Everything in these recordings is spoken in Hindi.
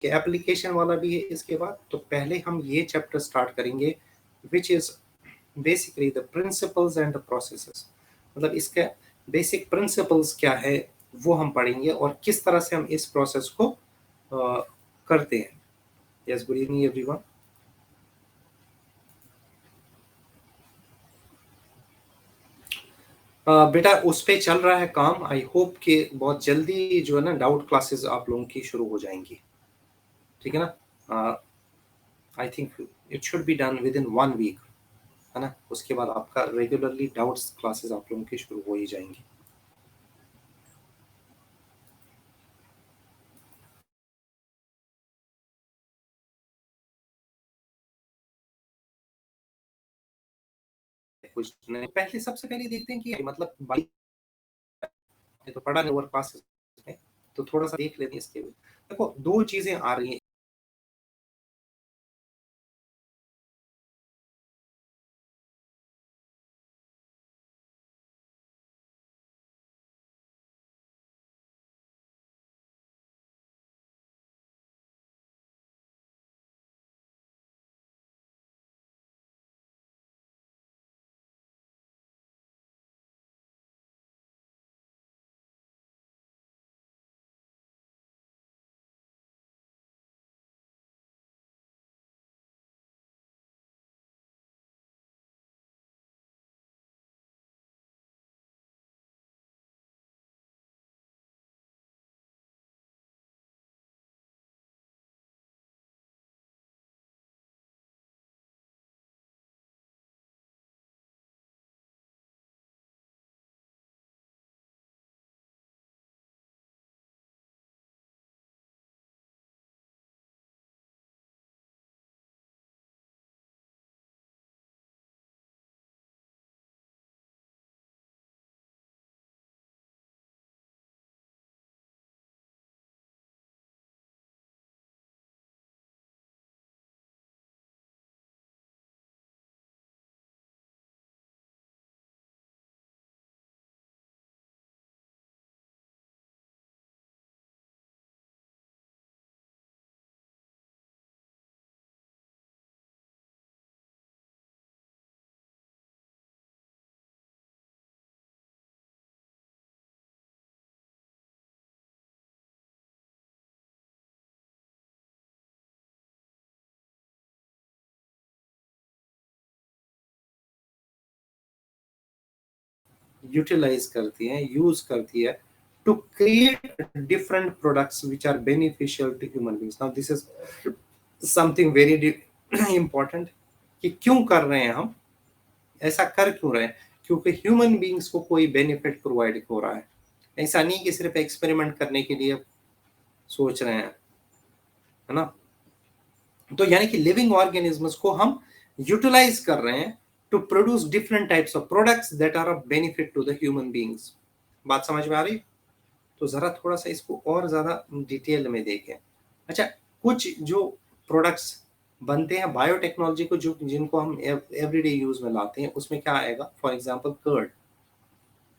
कि एप्लीकेशन वाला भी है इसके बाद। तो पहले हम ये चैप्टर स्टार्ट करेंगे which is basically the principles and the processes. मतलब इसके बेसिक प्रिंसिपल्स क्या है वो हम पढ़ेंगे और किस तरह से हम इस प्रोसेस को करते हैं। Yes, good evening everyone. बेटा उस पे चल रहा है काम। आई होप कि बहुत जल्दी जो है ना डाउट क्लासेस आप लोगों की शुरू हो जाएंगी, ठीक है ना। I think it should be done within 1 week, है ना। उसके बाद आपका रेगुलरली डाउट्स क्लासेस आप लोगों की शुरू हो ही जाएंगी। कुछ नहीं, पहले सबसे पहले देखते हैं कि मतलब तो पढ़ा नहीं ओवर क्लासेस में, तो थोड़ा सा देख लेते हैं इसके। देखो दो चीजें आ रही हैं। यूटिलाइज करती हैं, यूज करती है to create different products which are beneficial to human beings. Now this is something very important कि क्यों कर रहे हैं हम, ऐसा कर क्यों रहे हैं। क्योंकि ह्यूमन बींग्स को कोई बेनिफिट प्रोवाइड हो रहा है। ऐसा नहीं कि सिर्फ एक्सपेरिमेंट करने के लिए सोच रहे हैं, है ना। तो यानी कि लिविंग ऑर्गेनिजम्स को हम यूटिलाइज कर रहे हैं to produce different types of products that are of benefit to the human beings. बात समझ में आ रही। तो जरा थोड़ा सा इसको और ज्यादा डिटेल में देखें। अच्छा, कुछ जो प्रोडक्ट्स बनते हैं बायोटेक्नोलॉजी को, जो जिनको हम एवरीडे यूज में लाते हैं, उसमें क्या आएगा। फॉर एग्जांपल कर्ड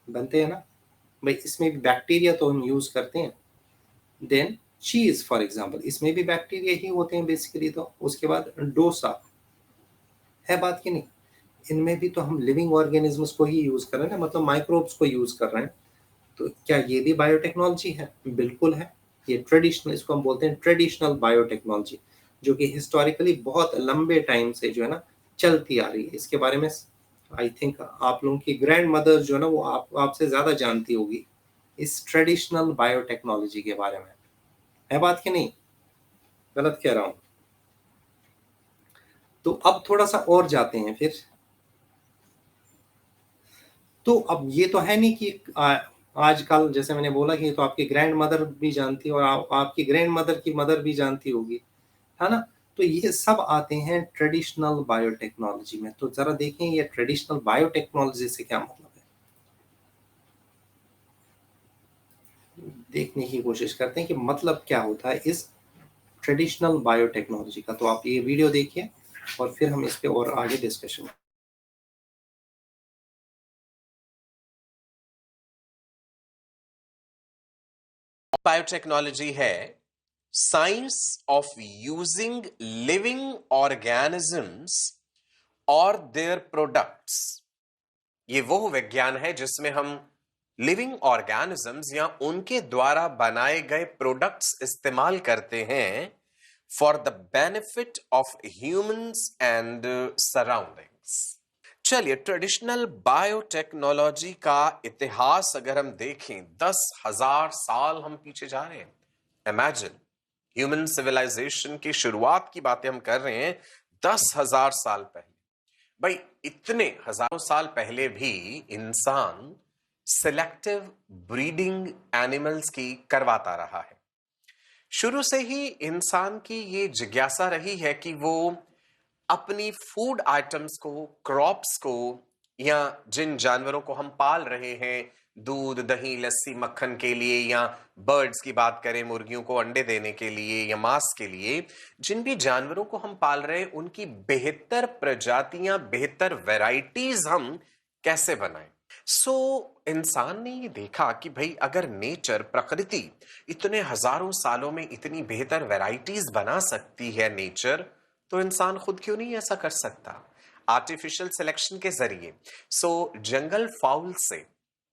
बनते हैं ना भाई, इसमें भी बैक्टीरिया तो हम यूज करते हैं। देन चीज फॉर एग्जांपल, इसमें भी बैक्टीरिया ही होते हैं बेसिकली। तो उसके बाद डोसा है, बात की नहीं, इनमें भी तो हम लिविंग ऑर्गेनिजम्स को ही यूज कर रहे हैं ना, मतलब माइक्रोब्स को यूज कर रहे हैं। तो क्या ये भी बायोटेक्नोलॉजी है? बिल्कुल है। ये ट्रेडिशनल, इसको हम बोलते हैं ट्रेडिशनल बायोटेक्नोलॉजी, जो कि हिस्टोरिकली बहुत लंबे टाइम से जो है ना चलती आ रही है। इसके बारे में आई थिंक आप लोगों की ग्रैंड मदर जो है ना वो आपसे ज्यादा जानती होगी इस ट्रेडिशनल बायोटेक्नोलॉजी के बारे में, है बात कि नहीं? गलत कह रहा हूं? तो अब थोड़ा सा और जाते हैं फिर। तो अब ये तो है नहीं कि आजकल जैसे मैंने बोला कि तो आपकी ग्रैंड मदर भी जानती है और आपकी ग्रैंड मदर की मदर भी जानती होगी, है ना। तो ये सब आते हैं ट्रेडिशनल बायोटेक्नोलॉजी में। तो जरा देखें ये ट्रेडिशनल बायोटेक्नोलॉजी से क्या मतलब है, देखने की कोशिश करते हैं कि मतलब क्या होता है इस ट्रेडिशनल बायोटेक्नोलॉजी का। तो आप ये वीडियो देखिए और फिर हम इस पे और आगे डिस्कशन। बायोटेक्नोलॉजी है science of using living organisms or their products। ये वो विज्ञान है जिसमें हम लिविंग ऑर्गेनिजम्स या उनके द्वारा बनाए गए प्रोडक्ट्स इस्तेमाल करते हैं for the benefit of humans and surroundings. चलिए, ट्रेडिशनल बायोटेक्नोलॉजी का इतिहास अगर हम देखें, 10,000 साल हम पीछे जा रहे हैं। इमेजिन, ह्यूमन सिविलाइजेशन की शुरुआत की बातें हम कर रहे हैं 10,000 साल पहले। भाई, इतने हजारों साल पहले भी इंसान सिलेक्टिव ब्रीडिंग एनिमल्स की करवाता रहा है। शुरू से ही इंसान की ये जिज्ञासा रही है कि वो अपनी फूड आइटम्स को, क्रॉप्स को, या जिन जानवरों को हम पाल रहे हैं दूध, दही, लस्सी, मक्खन के लिए, या बर्ड्स की बात करें मुर्गियों को अंडे देने के लिए या मांस के लिए, जिन भी जानवरों को हम पाल रहे हैं उनकी बेहतर प्रजातियां, बेहतर वैरायटीज हम कैसे बनाएं। इंसान ने ये देखा कि भाई अगर नेचर, प्रकृति इतने हजारों सालों में इतनी बेहतर वैरायटीज बना सकती है नेचर, तो इंसान खुद क्यों नहीं ऐसा कर सकता आर्टिफिशियल सिलेक्शन के जरिए। जंगल फाउल से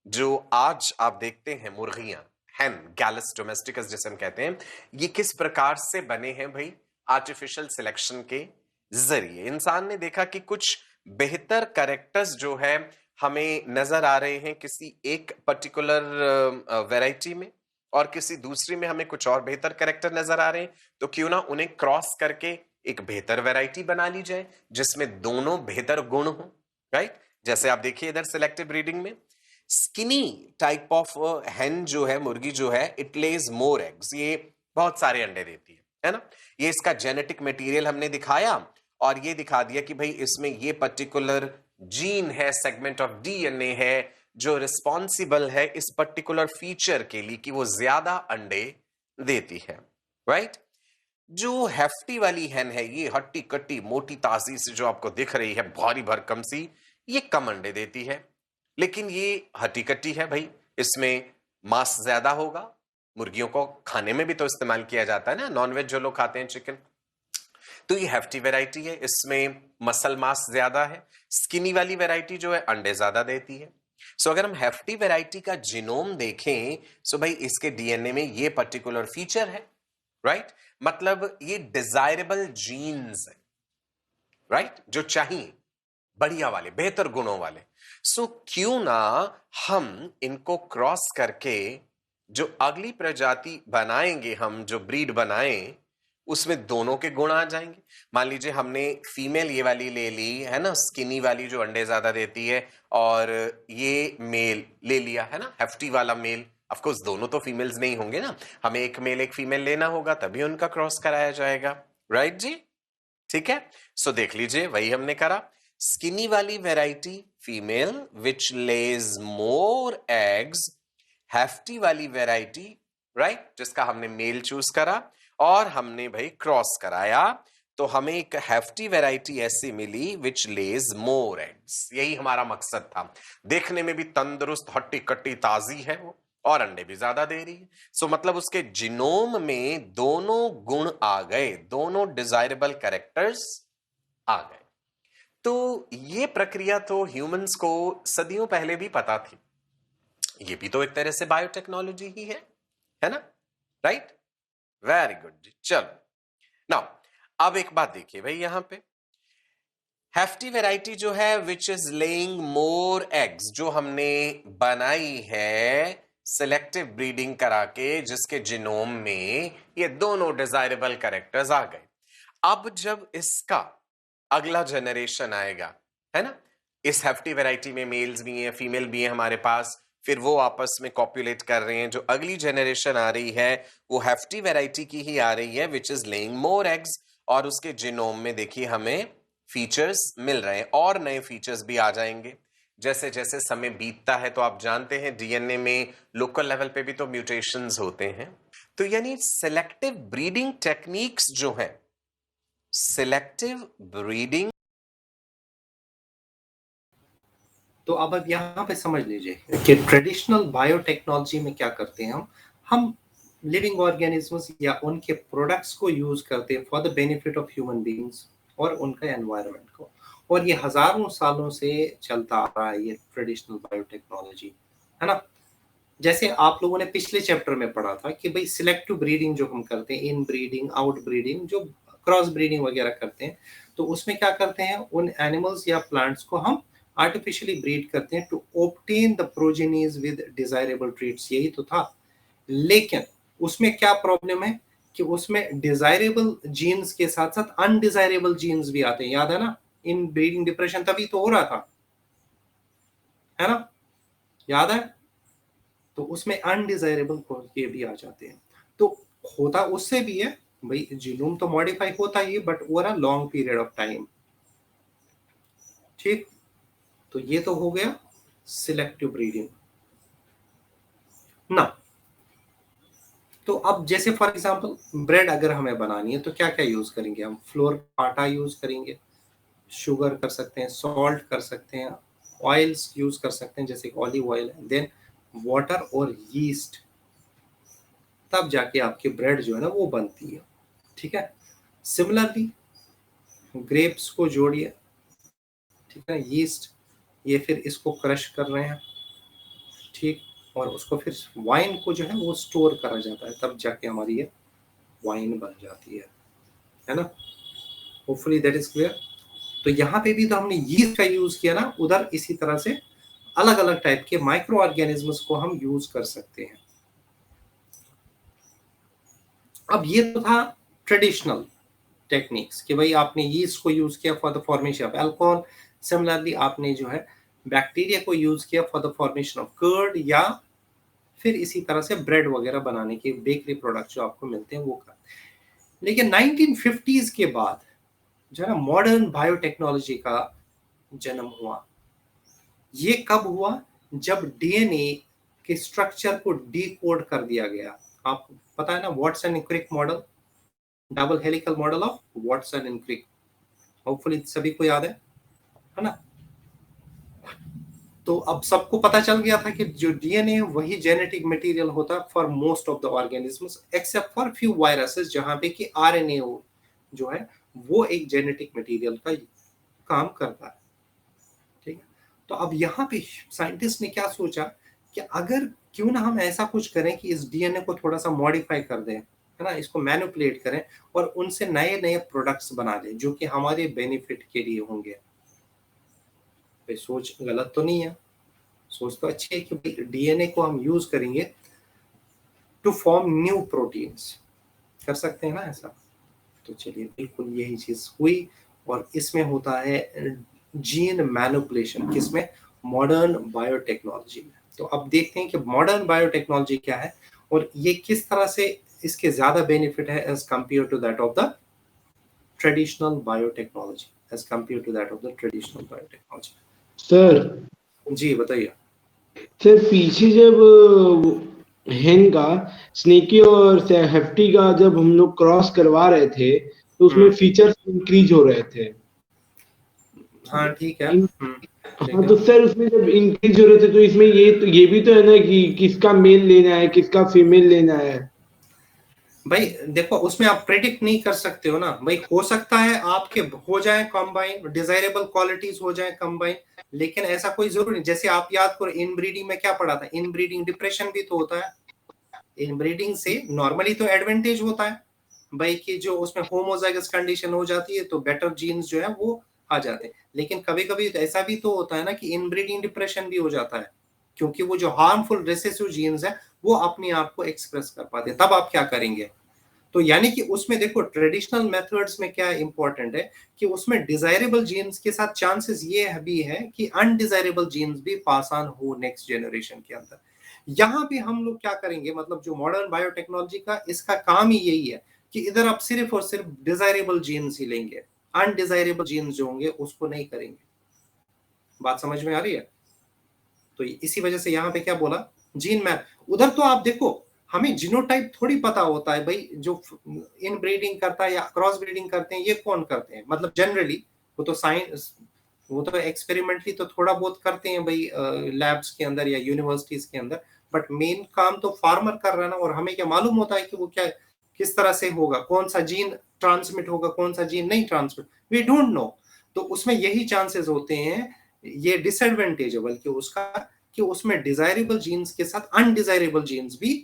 जो आज आप देखते हैं मुर्गियां, हैन, गैलस डोमेस्टिकस जिसे हम कहते हैं, ये किस प्रकार से बने हैं भाई आर्टिफिशियल सिलेक्शन के जरिए। इंसान ने देखा कि कुछ बेहतर कैरेक्टर्स जो है हमें नजर आ रहे हैं किसी एक पर्टिकुलर वैरायटी में, और किसी दूसरी में हमें कुछ और बेहतर कैरेक्टर नजर आ रहे हैं, तो क्यों ना उन्हें क्रॉस करके एक बेहतर वैरायटी बना ली जाए जिसमें दोनों बेहतर गुण हो, राइट। जैसे आप देखिए इधर सिलेक्टिव ब्रीडिंग में स्किनी टाइप ऑफ हैन जो है, मुर्गी जो है, इट लेज मोर एग्स, ये बहुत सारे अंडे देती है ना। ये इसका जेनेटिक मटेरियल हमने दिखाया और ये दिखा दिया कि भाई इसमें ये पर्टिकुलर जीन है, सेगमेंट ऑफ डीएनए है जो रिस्पॉन्सिबल है इस पर्टिकुलर फीचर के लिए कि वो ज्यादा अंडे देती है, राइट। जो हेफ्टी वाली हैन है, ये हट्टी कट्टी मोटी ताजी से जो आपको दिख रही है, भारी भरकम सी, ये कम अंडे देती है, लेकिन ये हट्टी कट्टी है भाई, इसमें मांस ज्यादा होगा। मुर्गियों को खाने में भी तो इस्तेमाल किया जाता है ना, नॉनवेज जो लोग खाते हैं चिकन, तो ये हेफ्टी वैरायटी है, इसमें मसल मास ज्यादा है। स्किनी वाली वैरायटी जो है अंडे ज्यादा देती है। अगर हम हेफ्टी वैरायटी का जीनोम देखें, भाई इसके डीएनए में ये पर्टिकुलर फीचर है, राइट। मतलब ये डिजायरेबल जीन्स है, राइट, जो चाहिए, बढ़िया वाले, बेहतर गुणों वाले। क्यों ना हम इनको क्रॉस करके जो अगली प्रजाति बनाएंगे, हम जो ब्रीड बनाएं, उसमें दोनों के गुण आ जाएंगे। मान लीजिए हमने फीमेल ये वाली ले ली है ना, स्किनी वाली जो अंडे ज्यादा देती है, और ये मेल ले लिया है ना, हेफ्टी वाला मेल। ऑफ कोर्स दोनों तो फीमेल्स नहीं होंगे ना, हमें एक मेल एक फीमेल लेना होगा तभी उनका क्रॉस कराया जाएगा, राइट जी, ठीक है। देख लीजिए वही हमने करा। स्किनी वाली वैरायटी फीमेल विच लेज मोर एग्स, हेफ्टी वाली वैरायटी, राइट, जिसका हमने मेल चूज करा और हमने भाई क्रॉस कराया, तो हमें एक हेफ्टी वैरायटी ऐसी मिली विच लेज मोर एग्स। यही हमारा मकसद था। देखने में भी तंदुरुस्त, हट्टी कट्टी ताजी है वो, और अंडे भी ज्यादा दे रही है। मतलब उसके जीनोम में दोनों गुण आ गए, दोनों डिजायरेबल कैरेक्टर्स आ गए। तो ये प्रक्रिया तो ह्यूमंस को सदियों पहले भी पता थी। ये भी तो एक तरह से बायोटेक्नोलॉजी ही है ना, राइट। वेरी गुड जी। चलो नाउ अब एक बात देखिए भाई, यहां पे हेफ्टी वैरायटी जो है which is laying more eggs, जो हमने बनाई है सिलेक्टिव ब्रीडिंग करा के, जिसके जीनोम में ये दोनों डिजायरेबल कैरेक्टर्स आ गए। अब जब इसका अगला जनरेशन आएगा, है ना, इस हेफ्टी वैरायटी में मेल्स भी हैं, फीमेल भी हैं हमारे पास, फिर वो आपस में कॉपुलेट कर रहे हैं। जो अगली जनरेशन आ रही है वो हेफ्टी वैरायटी की ही आ रही है which is laying more eggs, और उसके जीनोम में देखिए हमें फीचर्स मिल रहे हैं, और नए फीचर्स भी आ जाएंगे जैसे जैसे समय बीतता है। तो आप जानते हैं डीएनए में लोकल लेवल पे भी तो म्यूटेशंस होते हैं। तो यानी सिलेक्टिव ब्रीडिंग टेक्निक्स जो है, सिलेक्टिव ब्रीडिंग। तो अब यहाँ पे समझ लीजिए कि ट्रेडिशनल बायोटेक्नोलॉजी में क्या करते हैं हम लिविंग ऑर्गेनिजम्स या उनके प्रोडक्ट्स को यूज करते हैं for the benefit of human beings और उनका एनवायरनमेंट को। और ये हजारों सालों से चलता आ रहा है ये ट्रेडिशनल बायोटेक्नोलॉजी, है ना। जैसे आप लोगों ने पिछले चैप्टर में पढ़ा था कि भाई सिलेक्टिव ब्रीडिंग जो हम करते हैं, इन ब्रीडिंग, आउट ब्रीडिंग, जो क्रॉस ब्रीडिंग वगैरह करते हैं, तो उसमें क्या करते हैं, उन एनिमल्स या प्लांट्स को हम आर्टिफिशियली ब्रीड करते हैं to obtain the progenies with desirable traits, यही तो था। लेकिन उसमें क्या प्रॉब्लम है कि उसमें डिजायरेबल जीन्स के साथ साथ अनडिजायरेबल जीन्स भी आते हैं, याद है ना। इन ब्रीडिंग डिप्रेशन तभी तो हो रहा था, है ना, याद है। तो उसमें अनडिजायरेबल ये भी आ जाते हैं। तो होता उससे भी है भाई, जीनोम तो मॉडिफाई होता ही, but over a long period of time. ठीक, तो ये तो हो गया सिलेक्टिव ब्रीडिंग ना। तो अब जैसे फॉर एग्जांपल ब्रेड अगर हमें बनानी है तो क्या क्या यूज करेंगे हम, फ्लोर का आटा यूज करेंगे, शुगर कर सकते हैं, सॉल्ट कर सकते हैं, ऑयल्स यूज कर सकते हैं जैसे ऑलिव ऑयल, देन वाटर और यीस्ट, तब जाके आपकी ब्रेड जो है ना वो बनती है। ठीक है, सिमिलरली ग्रेप्स को जोड़िए, ठीक है, यीस्ट, ये फिर इसको क्रश कर रहे हैं, ठीक, और उसको फिर वाइन को जो है वो स्टोर करा जाता है, तब जाके हमारी ये वाइन बन जाती है ना। Hopefully that is clear. तो यहाँ पे भी तो हमने यीस्ट का यूज किया ना, उधर इसी तरह से अलग अलग टाइप के माइक्रो ऑर्गेनिजम्स को हम यूज कर सकते हैं। अब ये तो था ट्रेडिशनल टेक्निक्स कि भाई आपने यीस्ट को यूज किया for the formation of alcohol, similarly आपने जो है बैक्टीरिया को यूज किया for the formation of curd, या फिर इसी तरह से ब्रेड वगैरह बनाने के बेकरी प्रोडक्ट जो आपको मिलते हैं वो कर। लेकिन 1950s के बाद जो है ना मॉडर्न बायोटेक्नोलॉजी का जन्म हुआ। ये कब हुआ, जब डीएनए के स्ट्रक्चर को डीकोड कर दिया गया। आपको पता है ना Watson and Crick model, double helical model of Watson and Crick, hopefully सभी को याद है ना। तो अब सबको पता चल गया था कि जो डीएनए वही जेनेटिक मटेरियल होता है for most of the organisms except for few viruses, जहां पे कि आरएनए जो है वो एक जेनेटिक मटेरियल का काम करता है। ठीक है, तो अब यहाँ पे साइंटिस्ट ने क्या सोचा कि अगर क्यों ना हम ऐसा कुछ करें कि इस डीएनए को थोड़ा सा मॉडिफाई कर दें, है ना, इसको मैनिपुलेट करें और उनसे नए नए प्रोडक्ट्स बना लें जो कि हमारे बेनिफिट के लिए होंगे। भाई सोच गलत तो नहीं है, सोच तो अच्छी है कि डीएनए को हम यूज करेंगे टू फॉर्म न्यू प्रोटीन्स, कर सकते हैं ना ऐसा। तो चलिए बिल्कुल यही चीज हुई, और इसमें होता है जीन मैनिपुलेशन, किसमें, मॉडर्न बायोटेक्नोलॉजी में। तो अब देखते हैं कि मॉडर्न बायोटेक्नोलॉजी क्या है और ये किस तरह से इसके ज्यादा बेनिफिट है as compare to that of the traditional biotechnology, as compare to that of the traditional biotechnology. Sir ji बताइए। सर पीछे जब हेन का, स्नेकी और हेफ्टी का जब हम लोग क्रॉस करवा रहे थे तो उसमें फीचर्स इंक्रीज हो रहे थे। हाँ ठीक है। ठीक हाँ है तो सर उसमें जब इंक्रीज हो रहे थे तो इसमें ये भी तो है ना कि किसका मेल लेना है किसका फीमेल लेना है। भाई देखो, उसमें आप प्रेडिक्ट नहीं कर सकते हो ना भाई, हो सकता है आपके हो जाए कंबाइन, डिजायरेबल क्वालिटीज हो जाए कंबाइन, लेकिन ऐसा कोई जरूरी नहीं। जैसे आप याद करो इन ब्रीडिंग में क्या पढ़ा था, इन ब्रीडिंग डिप्रेशन भी तो होता है। इन ब्रीडिंग से नॉर्मली तो एडवांटेज होता है भाई कि जो उसमें होमोजाइगस कंडीशन हो जाती है तो बेटर जीन्स जो है वो आ जाते हैं, लेकिन कभी कभी ऐसा भी तो होता है ना कि इनब्रीडिंग डिप्रेशन भी हो जाता है, क्योंकि वो जो हार्मफुल रिसेसिव जीन्स है वो अपने आप को एक्सप्रेस कर पाते हैं, तब आप क्या करेंगे। तो यानी कि उसमें देखो ट्रेडिशनल मेथड्स में क्या इंपॉर्टेंट है कि उसमें डिजायरेबल जीन्स के साथ चांसेस ये भी है कि अनडिजायरेबल जीन्स भी पास ऑन हो नेक्स्ट जनरेशन के अंदर। यहाँ पे हम लोग क्या करेंगे, मतलब जो मॉडर्न बायोटेक्नोलॉजी का इसका काम ही यही है कि इधर आप सिर्फ और सिर्फ डिजायरेबल जीन्स ही लेंगे, अनडिजायरेबल जीन्स जो होंगे उसको नहीं करेंगे। बात समझ में आ रही है। तो इसी वजह से यहाँ पे क्या बोला, जीन मैप। उधर तो आप देखो हमें जीनोटाइप थोड़ी पता होता है भाई, जो इन ब्रीडिंग करता है या क्रॉस ब्रीडिंग करते हैं ये कौन करते हैं, मतलब जनरली वो तो साइंस, वो तो एक्सपेरिमेंटली तो थोड़ा बहुत करते हैं भाई लैब्स के अंदर या यूनिवर्सिटीज के अंदर, बट मेन काम तो फार्मर कर रहा है ना, और हमें क्या मालूम होता है कि वो क्या किस तरह से होगा, कौन सा जीन ट्रांसमिट होगा, कौन सा जीन नहीं ट्रांसमिट, वी डोंट नो। तो उसमें यही चांसेस होते हैं, ये डिसएडवांटेज है बल्कि उसका, कि उसमें डिजायरेबल जीन्स के साथ अनडिजायरेबल जीन्स भी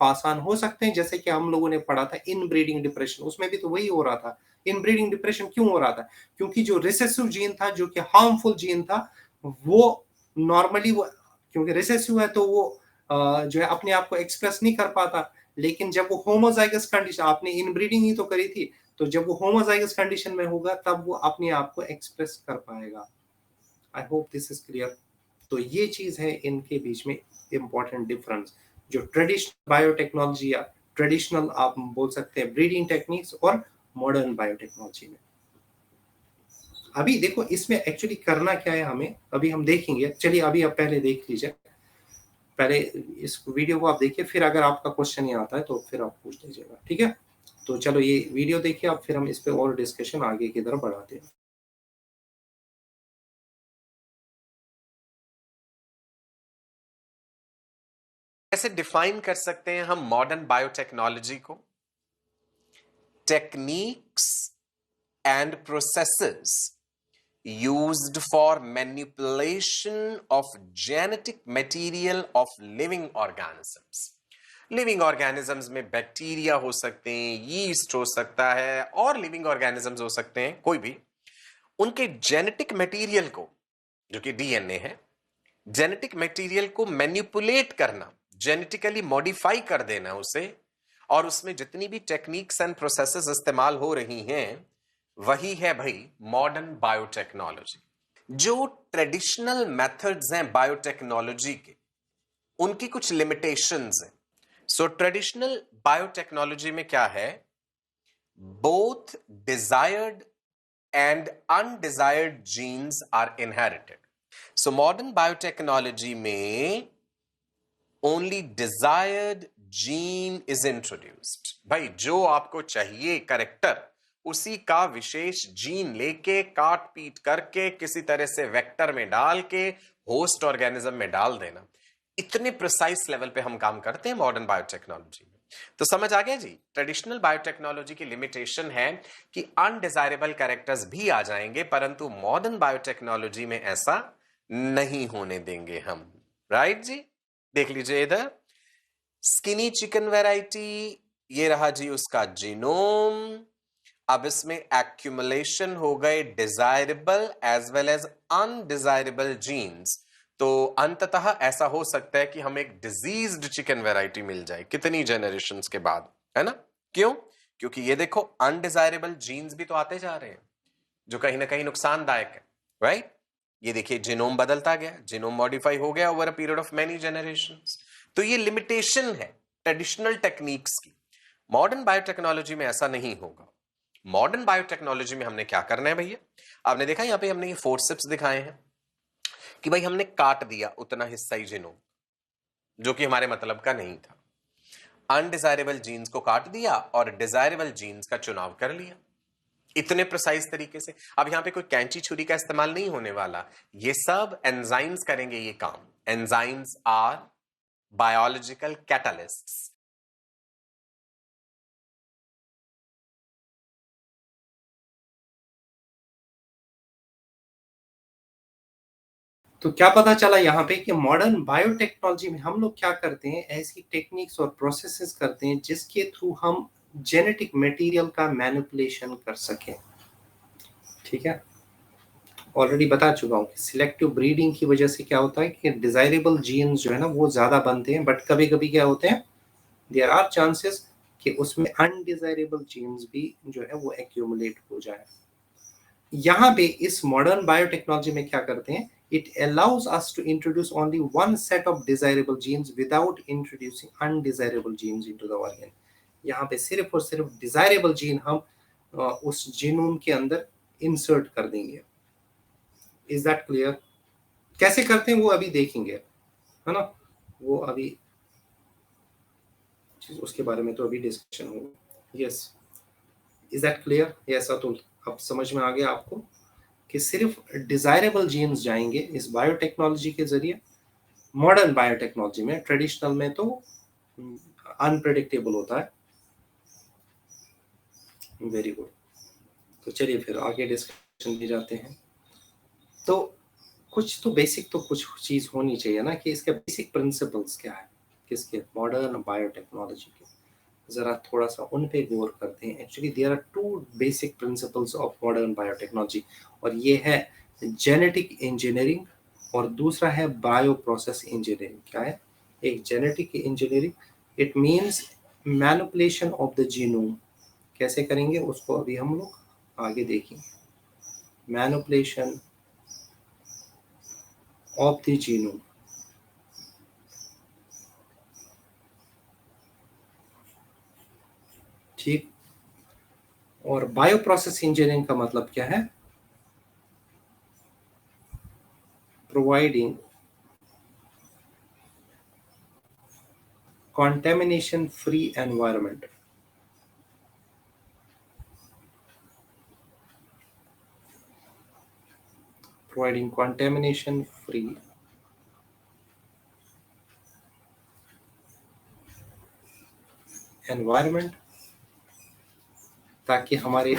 पास ऑन हो सकते हैं। जैसे कि हम लोगों ने पढ़ा था इनब्रीडिंग डिप्रेशन, उसमें भी तो वही हो रहा था। इनब्रीडिंग डिप्रेशन क्यों हो रहा था? क्योंकि जो रिसेसिव जीन था, जो कि हार्मफुल जीन था, वो नॉर्मली वो, क्योंकि रिसेसिव है तो वो जो है अपने आप को एक्सप्रेस नहीं कर पाता। लेकिन जब वो होमोजाइगस कंडीशन, आपने इनब्रीडिंग ही तो करी थी, तो जब वो होमोजाइगस कंडीशन में होगा तब वो अपने आप को एक्सप्रेस कर पाएगा। आई होप दिस इज क्लियर। तो ये चीज है इनके बीच में इंपॉर्टेंट डिफरेंस, जो ट्रेडिशनल बायोटेक्नोलॉजी या ट्रेडिशनल आप बोल सकते हैं ब्रीडिंग टेक्निक्स और मॉडर्न बायोटेक्नोलॉजी में। अभी देखो इसमें एक्चुअली करना क्या है हमें, अभी हम देखेंगे। चलिए अभी आप पहले देख लीजिए, पहले इस वीडियो को आप देखिए, फिर अगर आपका क्वेश्चन नहीं आता है तो फिर आप पूछ लीजिएगा, ठीक है? तो चलो ये वीडियो देखिए आप, फिर हम इस पे और डिस्कशन आगे की तरफ बढ़ाते हैं। कैसे डिफाइन कर सकते हैं हम मॉडर्न बायोटेक्नोलॉजी को? Techniques and processes used for manipulation of genetic material of living organisms. Living organisms में बैक्टीरिया हो सकते हैं, यीस्ट हो सकता है, और लिविंग ऑर्गेनिजम्स हो सकते हैं कोई भी। उनके जेनेटिक मटेरियल को, जो कि डीएनए है, जेनेटिक मटेरियल को मैनिपुलेट करना, जेनेटिकली मॉडिफाई कर देना उसे, और उसमें जितनी भी टेक्निक्स एंड प्रोसेसेस इस्तेमाल हो रही हैं वही है भाई मॉडर्न बायोटेक्नोलॉजी। जो ट्रेडिशनल मेथड्स हैं बायोटेक्नोलॉजी के, उनकी कुछ लिमिटेशंस हैं। सो ट्रेडिशनल बायोटेक्नोलॉजी में क्या है? Both desired and undesired genes are inherited. So modern biotechnology में only desired gene is introduced. भाई जो आपको चाहिए करेक्टर, उसी का विशेष जीन लेके काट पीट करके किसी तरह से वेक्टर में डाल के होस्ट ऑर्गेनिज्म में डाल देना, इतने प्रिसाइज लेवल पे हम काम करते हैं मॉडर्न बायोटेक्नोलॉजी में। तो समझ आ गया जी, ट्रेडिशनल बायोटेक्नोलॉजी की लिमिटेशन है कि अनडिजायरेबल कैरेक्टर्स भी आ जाएंगे, परंतु मॉडर्न बायोटेक्नोलॉजी में ऐसा नहीं होने देंगे हम। राइट जी, देख लीजिए इधर स्किनी चिकन वैरायटी, ये रहा जी उसका जीनोम। अब इसमें एक्यूमुलेशन हो गए desirable as well as undesirable genes. तो अंततः ऐसा हो सकता है कि हमें एक डिजीज्ड चिकन वैरायटी मिल जाए कितनी जनरेशंस के बाद, है ना? क्यों? क्योंकि ये देखो अनडिजायरेबल जीन्स भी तो आते जा रहे हैं जो कहीं ना कहीं नुकसानदायक है, राइट? ये देखिए जीनोम बदलता गया, जीनोम मॉडिफाई हो गया over a period of many generations. तो ये लिमिटेशन है ट्रेडिशनल टेक्निक्स की। मॉडर्न बायोटेक्नोलॉजी में ऐसा नहीं होगा। मॉडर्न बायोटेक्नोलॉजी में हमने क्या करना है भैया? आपने देखा यहां पे हमने ये फोर्सेप्स दिखाए हैं कि भाई हमने काट दिया उतना हिस्सा ही जीनोम जो कि हमारे मतलब का नहीं था। अनडिजायरेबल जीन्स को काट दिया और डिजायरेबल जीन्स का चुनाव कर लिया इतने प्रिसाइज तरीके से। अब यहां पे कोई कैंची छुरी का इस्तेमाल नहीं होने वाला, ये सब एंजाइम्स करेंगे ये काम। Enzymes are biological catalysts. तो क्या पता चला यहाँ पे कि मॉडर्न बायोटेक्नोलॉजी में हम लोग क्या करते हैं, ऐसी टेक्निक्स और प्रोसेसेस करते हैं जिसके थ्रू हम जेनेटिक मटेरियल का मैनिपुलेशन कर सकें। ठीक है, ऑलरेडी बता चुका हूँ कि सिलेक्टिव ब्रीडिंग की वजह से क्या होता है कि डिजायरेबल जीन्स जो है ना वो ज्यादा बनते हैं, बट कभी कभी क्या होते हैं, देयर आर चांसेस कि उसमें अनडिजायरेबल जीन्स भी जो है वो एक्यूमुलेट हो जाए। यहाँ पे इस मॉडर्न बायोटेक्नोलॉजी में क्या करते हैं, it allows us to introduce only one set of desirable genes without introducing undesirable genes into the organ। यहाँ पे सिर्फ और सिर्फ डिजायरेबल जीन हम उस जीनोम के अंदर इंसर्ट कर देंगे। Is that clear? कैसे करते हैं वो अभी देखेंगे, है ना? वो अभी उसके बारे में तो अभी डिस्कशन होगा। Yes, is that clear? Yes Atul, अब समझ में आ गया आपको कि सिर्फ डिजायरेबल जीन्स जाएंगे इस बायोटेक्नोलॉजी के जरिए। मॉडर्न बायोटेक्नोलॉजी में, ट्रेडिशनल में तो अनप्रेडिक्टेबल होता है। Very good. तो चलिए फिर आगे डिस्कशन में जाते हैं। तो कुछ तो बेसिक तो कुछ चीज होनी चाहिए ना कि इसके बेसिक प्रिंसिपल्स क्या है किसके, मॉडर्न बायोटेक्नोलॉजी के। जरा थोड़ा सा उन पे गौर करते हैं। Actually there are two basic principles of modern biotechnology, और ये है जेनेटिक इंजीनियरिंग और दूसरा है बायो प्रोसेस इंजीनियरिंग। क्या है? एक genetic engineering, it means manipulation of the genome. कैसे करेंगे उसको अभी हम लोग आगे देखेंगे। मैनिपुलेशन ऑफ द जीनोम, ठीक। और बायो प्रोसेस इंजीनियरिंग का मतलब क्या है? Providing contamination free environment, providing contamination free environment, ताकि हमारे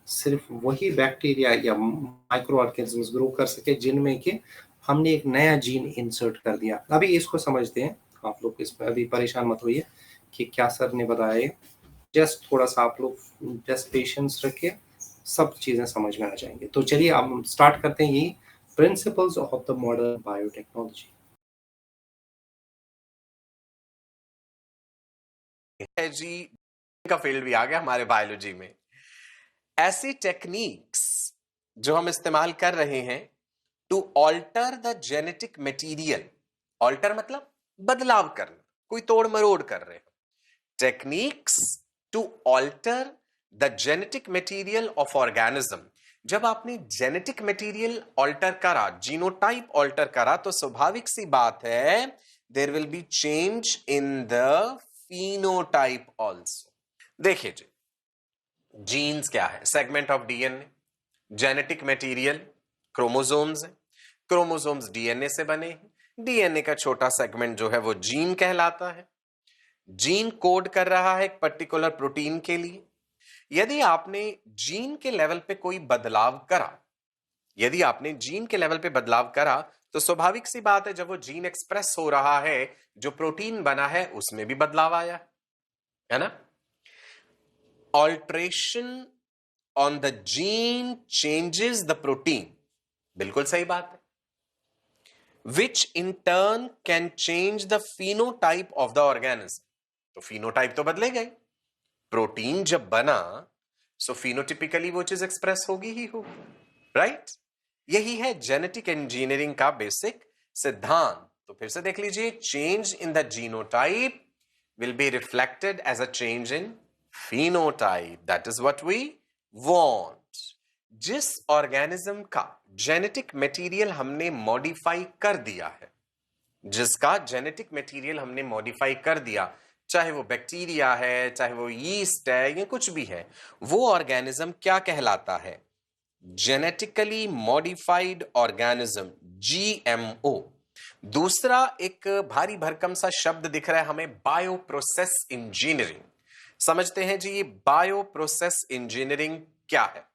सिर्फ वही बैक्टीरिया या माइक्रो ऑर्गेनिजम्स ग्रो कर सके जिनमें कि हमने एक नया जीन इंसर्ट कर दिया। अभी इसको समझते हैं, आप लोग इसमें अभी परेशान मत होइए कि क्या सर ने बताया। जस्ट थोड़ा सा आप लोग जस्ट पेशेंस रखिए, सब चीजें समझ में आ जाएंगे। तो चलिए अब हम स्टार्ट करते हैं यही principles of the modern biotechnology. है जी, का फील्ड भी आ गया हमारे बायोलॉजी में। ऐसी टेक्निक्स जो हम इस्तेमाल कर रहे हैं to alter the genetic material. Alter मतलब बदलाव करना, कोई तोड़ मरोड़ कर रहे हैं। Techniques to alter the genetic material of organism. जब आपने जेनेटिक मटेरियल ऑल्टर करा, जीनोटाइप ऑल्टर करा, तो स्वाभाविक सी बात है there will be change in the phenotype also। देखिए जी, जीन्स क्या है? Segment of DNA. Genetic material chromosomes है, क्रोमोसोम्स डीएनए से बने हैं। डीएनए का छोटा सेगमेंट जो है वो जीन कहलाता है। जीन कोड कर रहा है एक पर्टिकुलर प्रोटीन के लिए। यदि आपने जीन के लेवल पे कोई बदलाव करा, यदि आपने जीन के लेवल पे बदलाव करा, तो स्वाभाविक सी बात है जब वो जीन एक्सप्रेस हो रहा है, जो प्रोटीन बना है उसमें भी बदलाव आया है ना। Alteration on the gene changes the protein, बिल्कुल सही बात है। Which in turn can change the phenotype of the organism. तो फिनोटाइप तो बदलेगा ही। प्रोटीन जब बना सो फिनोटिपिकली वो चीज एक्सप्रेस होगी ही होगी, राइट। यही है जेनेटिक इंजीनियरिंग का बेसिक सिद्धांत। तो फिर से देख लीजिए, change in the genotype will be reflected as a change in phenotype. That is what we want। जिस ऑर्गेनिज्म का जेनेटिक मटेरियल हमने मॉडिफाई कर दिया है, जिसका जेनेटिक मटेरियल हमने मॉडिफाई कर दिया, चाहे वो बैक्टीरिया है, चाहे वो यीस्ट है, या कुछ भी है, वो ऑर्गेनिज्म क्या कहलाता है? Genetically modified organism, GMO. दूसरा एक भारी भरकम सा शब्द दिख रहा है हमें, बायो प्रोसेस इंजीनियरिंग। समझते हैं जी, ये बायो प्रोसेस इंजीनियरिंग क्या है?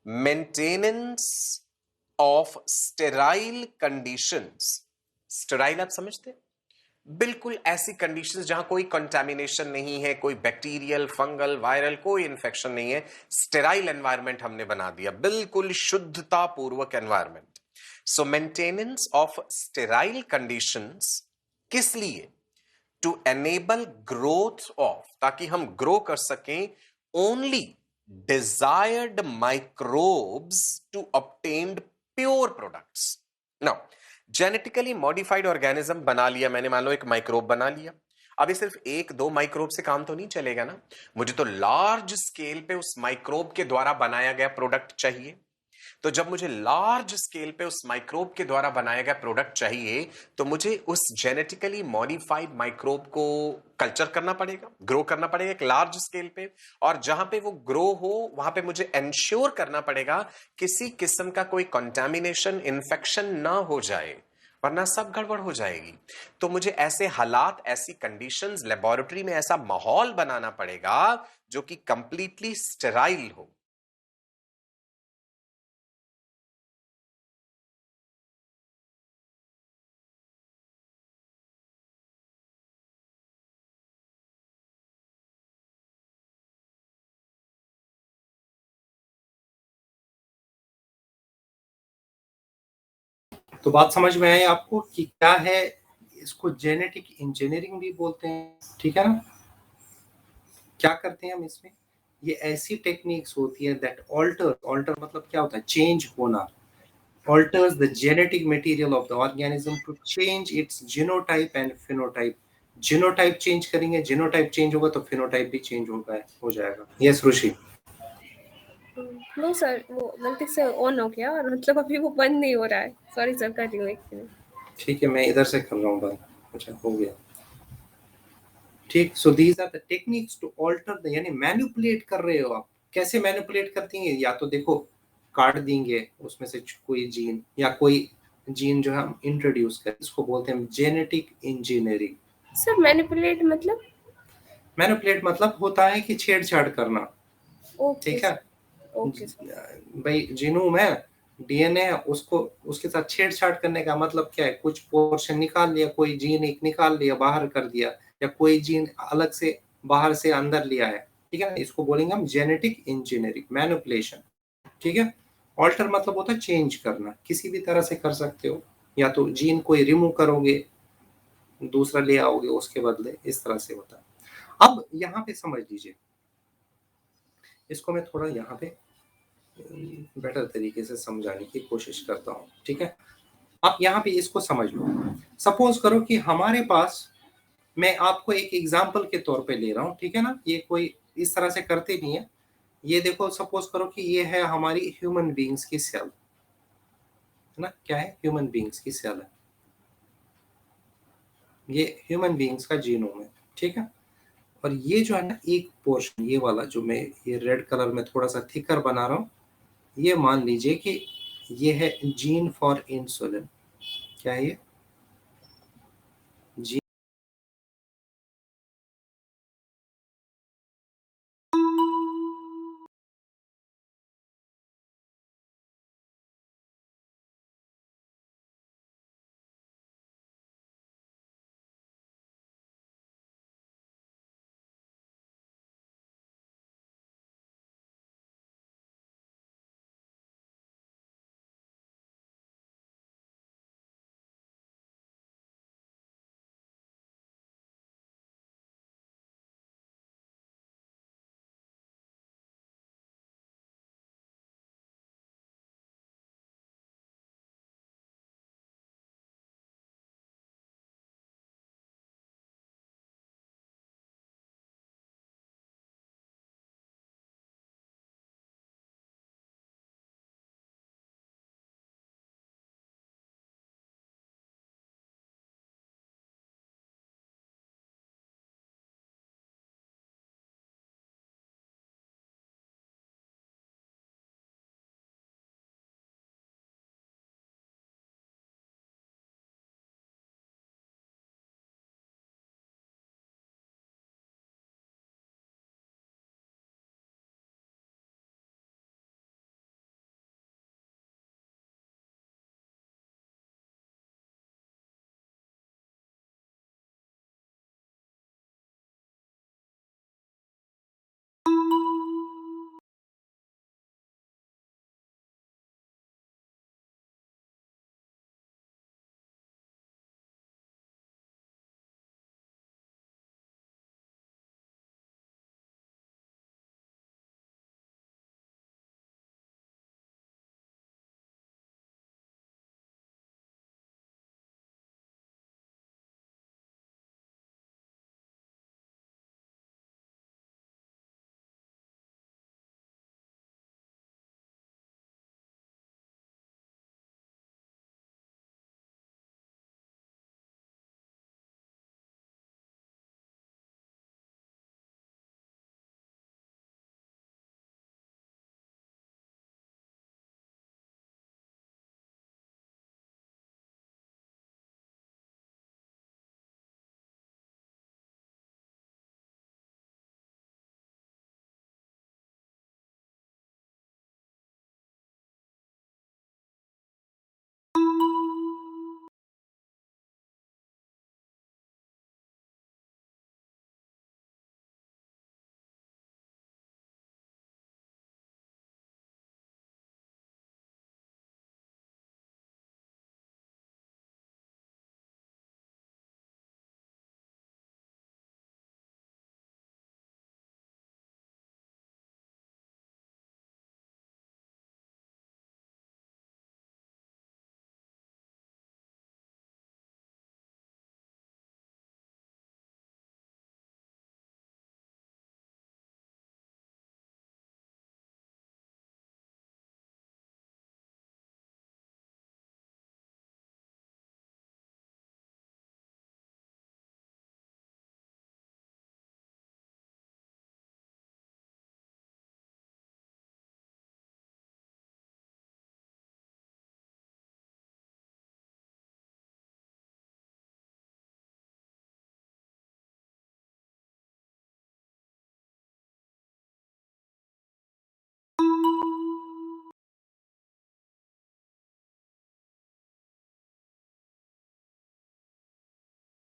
Maintenance of sterile conditions. Sterile आप समझते हैं? बिल्कुल ऐसी कंडीशंस जहां कोई कंटामिनेशन नहीं है, कोई बैक्टीरियल, फंगल, वायरल कोई इंफेक्शन नहीं है। स्टेराइल एनवायरनमेंट हमने बना दिया, बिल्कुल शुद्धता पूर्वक environment. So maintenance of sterile conditions किस लिए? टू एनेबल ग्रोथ ऑफ, ताकि हम ग्रो कर सकें only desired microbes to obtained pure products. Now genetically modified organism बना लिया मैंने, मान लो एक माइक्रोब बना लिया। अभी सिर्फ एक दो माइक्रोब से काम तो नहीं चलेगा ना, मुझे तो लार्ज स्केल पे उस माइक्रोब के द्वारा बनाया गया प्रोडक्ट चाहिए। तो जब मुझे लार्ज स्केल पे उस माइक्रोब के द्वारा बनाया गया प्रोडक्ट चाहिए, तो मुझे उस जेनेटिकली मॉडिफाइड माइक्रोब को कल्चर करना पड़ेगा, ग्रो करना पड़ेगा एक लार्ज स्केल पे। और जहां पे वो ग्रो हो वहां पे मुझे इंश्योर करना पड़ेगा किसी किस्म का कोई कंटामिनेशन, इन्फेक्शन ना हो जाए। वरना सब गड़बड़ हो जाएगी। तो मुझे ऐसे हालात, ऐसी कंडीशंस, लेबोरेटरी में ऐसा माहौल बनाना पड़ेगा जो कि कंप्लीटली स्टेराइल हो। तो बात समझ में आई आपको कि क्या है, इसको जेनेटिक इंजीनियरिंग भी बोलते हैं, ठीक है ना। क्या करते हैं हम इसमें, ये ऐसी टेक्निक्स होती है दैट ऑल्टर मतलब क्या होता है, चेंज होना, alters the genetic material of the organism to change its genotype and phenotype। Genotype change करेंगे, जीनोटाइप चेंज होगा तो फिनोटाइप भी चेंज होगा, हो जाएगा। यस रुचि। नो सर, वो गलती से ऑन हो गया और मतलब अभी वो बंद नहीं हो रहा है। सॉरी सर, कर रही हूँ एक मिनट। ठीक है, मैं इधर से कर रहा हूँ बंद। अच्छा हो गया, ठीक। So these are the techniques to alter the, यानी मैनिपुलेट कर रहे हो आप। कैसे मैनिपुलेट करती हैं, या तो देखो काट देंगे उसमें से कोई जीन, या कोई जीन जो है हम इंट्रोड्यूस करें, इसको बोलते हैं जेनेटिक इंजीनियरिंग। सर मैनिपुलेट मतलब? मैनिपुलेट मतलब होता है कि छेड़छाड़ करना, ओके ठीक है। Okay sir. भाई जीनोम है, डीएनए है, उसको उसके साथ छेड़छाड़ करने का मतलब क्या है, कुछ पोर्शन निकाल लिया, कोई जीन एक निकाल लिया, बाहर कर दिया, या कोई जीन अलग से बाहर से अंदर लिया है, ठीक है। इसको बोलेंगे हम जेनेटिक इंजीनियरिंग, मैनिपुलेशन, ठीक है। ऑल्टर मतलब होता है चेंज करना, किसी भी तरह से कर सकते हो, या तो जीन कोई रिमूव करोगे, दूसरा ले आओगे उसके बदले, इस तरह से होता है। अब यहाँ पे समझ लीजिए, इसको मैं थोड़ा यहाँ पे बेटर तरीके से समझाने की कोशिश करता हूँ, ठीक है। आप यहाँ पे इसको समझ लो। सपोज करो कि हमारे पास, मैं आपको एक एग्जांपल के तौर पे ले रहा हूँ, ठीक है ना, ये कोई इस तरह से करते नहीं है। ये देखो, सपोज करो कि ये है हमारी ह्यूमन बीइंग्स की सेल, है ना, क्या है, ह्यूमन बीइंग्स की सेल है, ये ह्यूमन बीइंग्स का जीनोम है, ठीक है। और ये जो है ना एक पोर्शन, ये वाला जो मैं ये रेड कलर में थोड़ा सा थिकर बना रहा हूँ, ये मान लीजिए कि ये है जीन फॉर इंसुलिन। क्या है ये, जीन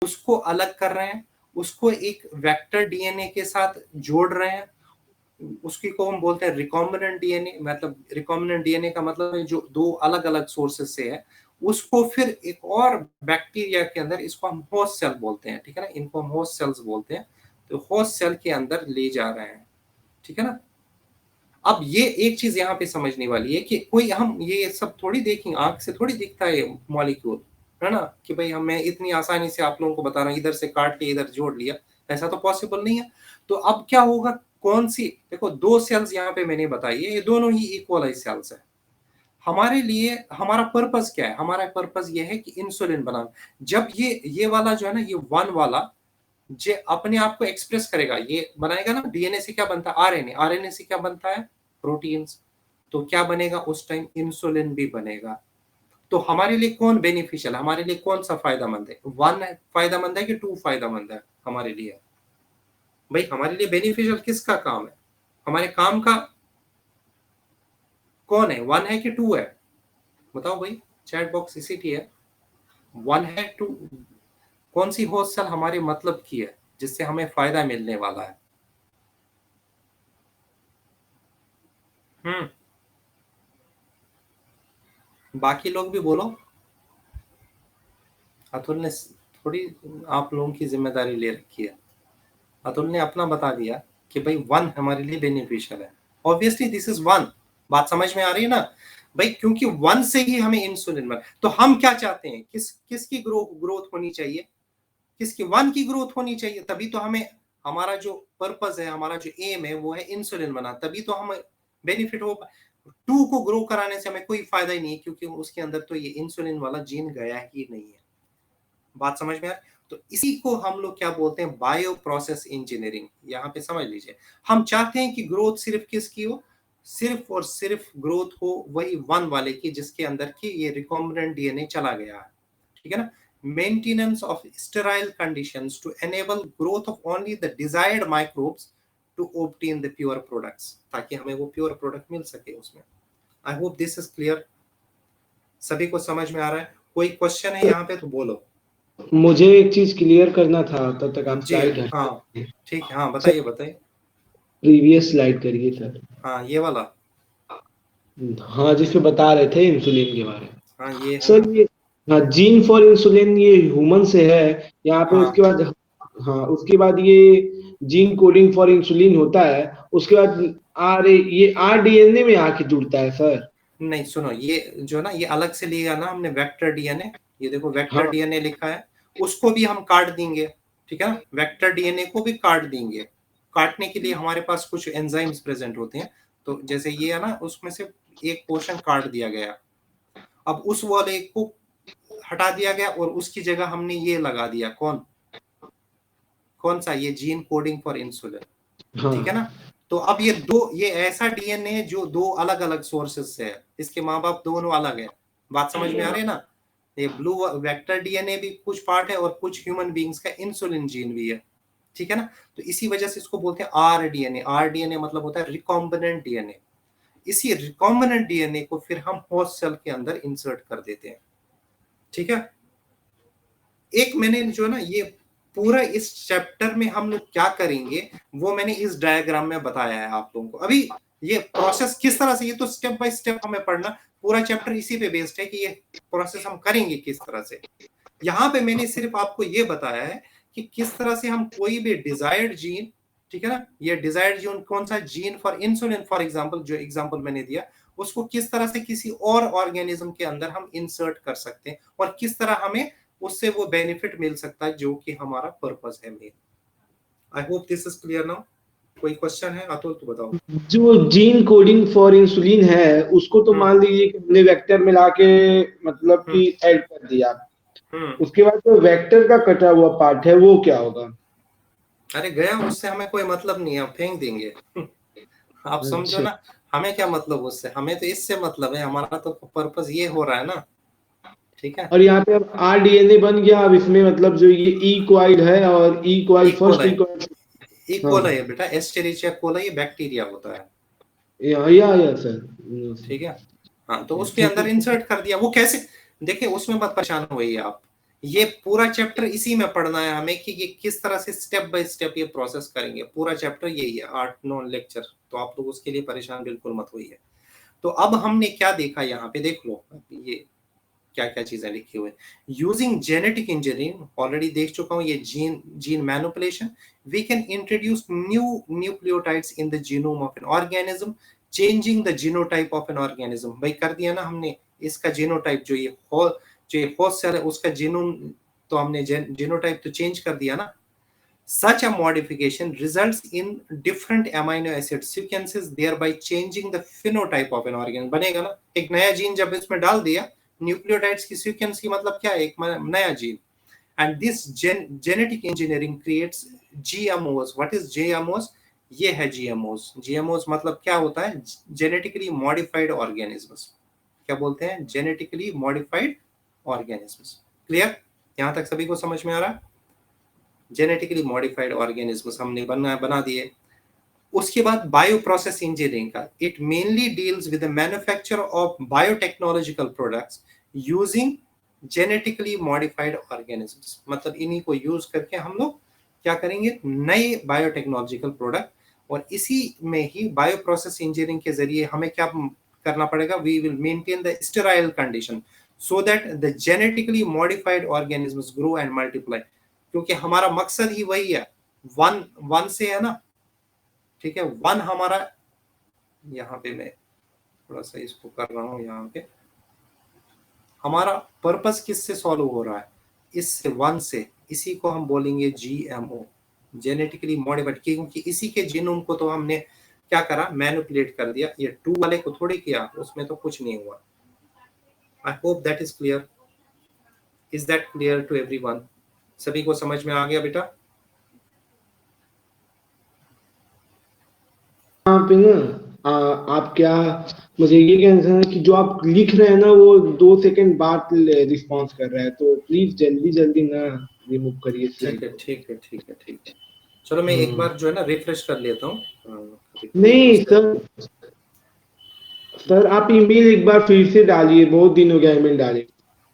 उसको अलग कर रहे हैं, उसको एक वेक्टर डीएनए के साथ जोड़ रहे हैं, उसकी को हम बोलते हैं रिकॉम्बिनेंट डीएनए। मतलब रिकॉम्बिनेंट डीएनए का मतलब है जो दो अलग अलग सोर्सेस से है, उसको फिर एक और बैक्टीरिया के अंदर, इसको हम होस्ट सेल बोलते हैं, ठीक है ना, इनको हम होस्ट सेल्स बोलते हैं, तो होस्ट सेल के अंदर ले जा रहे हैं, ठीक है ना। अब ये एक चीज यहाँ पे समझने वाली है कि कोई हम ये सब थोड़ी देखेंगे, आंख से थोड़ी दिखता है मॉलिक्यूल, है ना, कि भाई हम मैं इतनी आसानी से आप लोगों को बता रहा हूँ, इधर से काट के इधर जोड़ लिया, ऐसा तो पॉसिबल नहीं है। तो अब क्या होगा, कौन सी, देखो दो सेल्स यहाँ पे मैंने बताई है, ये दोनों ही इक्वलाइज सेल्स है। हमारे लिए हमारा पर्पस क्या है, हमारा पर्पस ये है कि इंसुलिन बनाना। जब ये वाला जो है ना, ये वन वाला जे अपने आप को एक्सप्रेस करेगा, ये बनाएगा ना, डीएनए से क्या बनता है, आरएनए, आरएनए से क्या बनता है, प्रोटीन्स, तो क्या बनेगा उस टाइम, इंसुलिन भी बनेगा। तो हमारे लिए कौन बेनिफिशियल, हमारे लिए कौन सा फायदामंद है, वन फायदामंद है कि टू फायदामंद है हमारे लिए? भाई हमारे लिए बेनिफिशियल किसका काम है, हमारे काम का कौन है, वन है कि टू है, बताओ भाई, चैट बॉक्स इसी की है, वन है टू, कौन सी होस्ट सेल हमारे मतलब की है जिससे हमें फायदा मिलने वाला है? बाकी लोग भी बोलो। अतुल ने थोड़ी आप लोगों की जिम्मेदारी ले रखी है, अतुल ने अपना बता दिया कि भाई वन हमारे लिए बेनिफिशियल है, ऑब्वियसली दिस इज वन। बात समझ में आ रही है ना भाई, क्योंकि वन से ही हमें इंसुलिन बन, तो हम क्या चाहते हैं, किसकी ग्रोथ होनी चाहिए, किसकी, वन की ग्रोथ होनी चाहिए, तभी तो हमें, हमारा जो पर्पस है, हमारा जो एम है वो है इंसुलिन बना, तभी तो हमें बेनिफिट हो। टू को ग्रो कराने से हमें कोई फायदा ही नहीं है, क्योंकि उसके अंदर तो ये इंसुलिन वाला जीन गया ही नहीं है। बात समझ में आ, तो इसी को हम लोग क्या बोलते हैं, बायो प्रोसेस इंजीनियरिंग। यहाँ पे समझ लीजिए, हम चाहते हैं कि ग्रोथ सिर्फ किसकी हो, सिर्फ और सिर्फ ग्रोथ हो वही वन वाले की जिसके अंदर की ये रिकॉम्बिनेंट डीएनए चला गया है, ठीक है ना। Maintenance of sterile conditions to enable growth of only the desired microbes to obtain the pure products, ताकि हमें वो प्योर प्रोडक्ट मिल सके उसमें। I hope this is clear, सभी को समझ में आ रहा है? कोई क्वेश्चन है यहाँ पे तो बोलो। मुझे एक चीज क्लियर करना था, तब तक आप जी स्लाइड हाँ, ठीक है, हाँ बताइए बताइए। प्रीवियस स्लाइड करिए सर। हाँ ये वाला, हाँ, जिसमें बता रहे थे इंसुलिन के बारे में। हाँ ये है सर ना, ये, हाँ, जीन फॉर इंसुलिन ये ह्यूमन से है यहाँ पे, हाँ उसके बाद, हाँ उसके बाद ये जीन कोडिंग फॉर इंसुलिन होता है, उसके बाद ये आरडीएनए में आके जुड़ता है सर। नहीं सुनो, ये जो ना, ये अलग से लिया ना हमने वेक्टर डीएनए, ये देखो वेक्टर हाँ डीएनए लिखा है, उसको भी हम काट देंगे, ठीक है ना, वेक्टर डीएनए को भी काट देंगे। काटने के लिए हमारे पास कुछ एंजाइम्स प्रेजेंट होते हैं, तो जैसे ये है ना, उसमें से एक पोर्शन काट दिया गया, अब उस वाले को हटा दिया गया और उसकी जगह हमने ये लगा दिया, कौन कौन सा, ये जीन कोडिंग फॉर इंसुलिन, ठीक है हाँ ना। तो अब ये दो, ये ऐसा डीएनए जो दो अलग अलग सोर्सेज से है, इसके माँ बाप दोनों अलग है। बात समझ में आ रही है ना, ये ब्लू वेक्टर डीएनए भी कुछ पार्ट है और कुछ ह्यूमन बींग्स का इंसुलिन जीन भी है, ठीक है ना। तो इसी वजह से इसको बोलते हैं आरडीएनए। आरडीएनए मतलब होता है रिकॉम्बिनेंट डीएनए। इसी रिकॉम्बिनेंट डीएनए को फिर हम होस्ट सेल के अंदर इंसर्ट कर देते हैं, ठीक है। एक मैंने जो है ना, ये पूरा इस चैप्टर में हम लोग क्या करेंगे वो मैंने इस डायग्राम में बताया है आप लोगों को। अभी ये प्रोसेस किस तरह से, ये तो स्टेप बाय स्टेप हमें पढ़ना, पूरा चैप्टर इसी पे बेस्ड है कि ये प्रोसेस हम करेंगे किस तरह से। यहाँ पे मैंने सिर्फ आपको ये बताया है कि किस तरह से हम कोई भी डिजायर्ड जीन, ठीक है ना, ये डिजायर्ड जीन कौन सा, gene for insulin for example, जो एग्जांपल मैंने दिया, उसको किस तरह से किसी और ऑर्गेनिज्म के अंदर हम इंसर्ट कर सकते हैं और किस तरह हमें उससे वो बेनिफिट मिल सकता है जो कि हमारा पर्पस है main. I hope this is clear now. कोई क्वेश्चन है अतुल, तो बताओ। जो जीन कोडिंग फॉर इंसुलिन है, उसको तो मान लीजिए कि हमने वेक्टर मिला के मतलब कि ऐड कर दिया, उसके बाद जो वेक्टर का कटा हुआ पार्ट है वो क्या होगा? अरे गया, उससे हमें कोई मतलब नहीं है, हम फेंक देंगे। आप समझो अच्छा, ना, हमें क्या मतलब उससे, हमें तो इससे मतलब है, हमारा तो पर्पस ये हो रहा है ना, ठीक है। और यहाँ पे अब आरडीएनए बन गया, अब इसमें मतलब जो ये ई क्वाइल है और ई क्वाइल इक्वल फर्स्ट है, ई क्वाइल, इक्वल हाँ है बेटा, एस्टेरिचिया कोलाई ये बैक्टीरिया होता है, या सर, ठीक है। हाँ तो उसके ठीक अंदर है। इंसर्ट कर दिया, वो कैसे, देखिए उसमें मत परेशान हुई आप, ये पूरा चैप्टर इसी में पढ़ना है हमें कि ये किस तरह से स्टेप बाय स्टेप ये प्रोसेस करेंगे। पूरा चैप्टर यही है 8-9 लेक्चर, तो आप लोग उसके लिए परेशान बिल्कुल मत होइए। तो अब हमने क्या देखा यहाँ पे, देख लो ये क्या क्या चीजें लिखी हुई। यूजिंग जेनेटिक इंजीनियरिंग ऑलरेडी देख चुका हूँ, ये gene manipulation, we can introduce new nucleotides in the genome of an organism, changing the genotype of an organism. भाई कर दिया ना हमने, इसका जीनोटाइप जो ये होस्ट सेल है उसका जीनोम, तो हमने जीनोटाइप तो चेंज कर दिया ना। Such a modification results in different amino acid sequences, thereby changing the phenotype of an organism। बनेगा ना, एक नया जीन जब इसमें डाल दिया, न्यूक्लियोटाइड्स की सीक्वेंस की मतलब क्या है, एक नया gene. And this genetic engineering creates GMOs। What is GMOs? ये है GMOs। GMOs मतलब क्या होता है, genetically modified organisms। क्या बोलते हैं, genetically modified organisms। क्लियर, यहां तक सभी को समझ में आ रहा है? जेनेटिकली मॉडिफाइड ऑर्गेनिज्म्स हमने बना दिए। उसके बाद बायो प्रोसेस इंजीनियरिंग का, it mainly deals with the manufacture of biotechnological products using genetically modified organisms. मतलब इन्हीं को यूज करके हम लोग क्या करेंगे, नए बायोटेक्नोलॉजिकल प्रोडक्ट। और इसी में ही बायो प्रोसेस इंजीनियरिंग के जरिए हमें क्या करना पड़ेगा, we will maintain the sterile condition so that the genetically modified organisms grow and multiply. क्योंकि हमारा मकसद ही वही है, वन से है ना, ठीक है। वन हमारा, यहाँ पे मैं थोड़ा सा इसको कर रहा हूँ, यहाँ पे हमारा पर्पस किससे सॉल्व हो रहा है, इससे, वन से। इसी को हम बोलेंगे GMO, जेनेटिकली मॉडिफाइड, क्योंकि इसी के जीनोम को तो हमने क्या करा, मैनिपुलेट कर दिया। ये 2 वाले को थोड़ी किया, उसमें तो कुछ नहीं हुआ। I hope that is clear. Is that clear to everyone? सभी को समझ में आ गया बेटा? यहाँ पे ना आप क्या, मुझे ये कहना है कि जो आप लिख रहे हैं ना वो 2 सेकंड बाद रिस्पॉन्स कर रहा है, तो प्लीज जल्दी जल्दी ना रिमूव करिए ठीक स्लाइड है को। ठीक है ठीक है ठीक है। चलो मैं एक बार जो है ना रिफ्रेश कर लेता हूँ। नहीं सर आप ईमेल एक बार फिर से डालिए, बहुत दिन हो गया ईमेल डाले।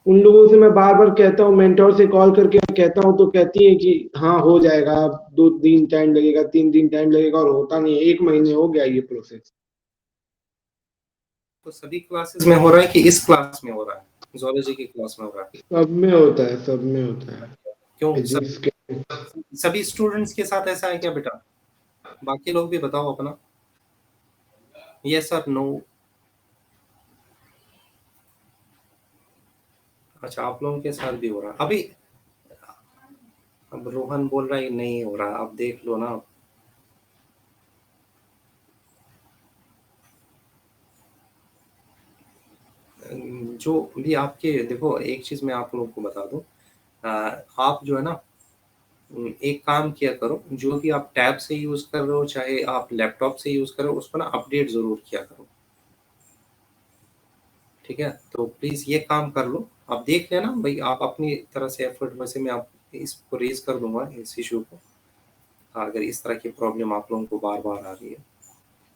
उन लोगों से मैं बार बार कहता हूँ, मेंटोर से कॉल करके कहता हूँ तो कहती है कि हाँ हो जाएगा, 2 दिन टाइम लगेगा, 3 दिन टाइम लगेगा, और होता नहीं है। 1 महीने हो गया ये प्रोसेस। तो सभी क्लासेस में हो रहा है कि इस क्लास में हो रहा है, जूलॉजी की क्लास में हो रहा है? सब में होता है, सब में होता है। क्यों, फिजिक्स के सभी स्टूडेंट्स के साथ ऐसा है क्या बेटा? बाकी लोग भी बताओ अपना, यस और नो। अच्छा, आप लोगों के साथ भी हो रहा है अभी? अब रोहन बोल रहा है नहीं हो रहा, अब देख लो ना। जो भी आपके, देखो एक चीज मैं आप लोगों को बता दूं, आप जो है ना, एक काम किया करो, जो भी आप टैब से यूज कर रहे हो चाहे आप लैपटॉप से यूज कर रहे हो, उसको ना अपडेट जरूर किया करो, ठीक है। तो प्लीज ये काम कर लो, आप देख लेना भाई, आप अपनी तरह से एफर्ट, वैसे मैं आप इसको रेज कर दूंगा इस इशू को, अगर इस तरह की प्रॉब्लम आप लोगों को बार बार आ रही है।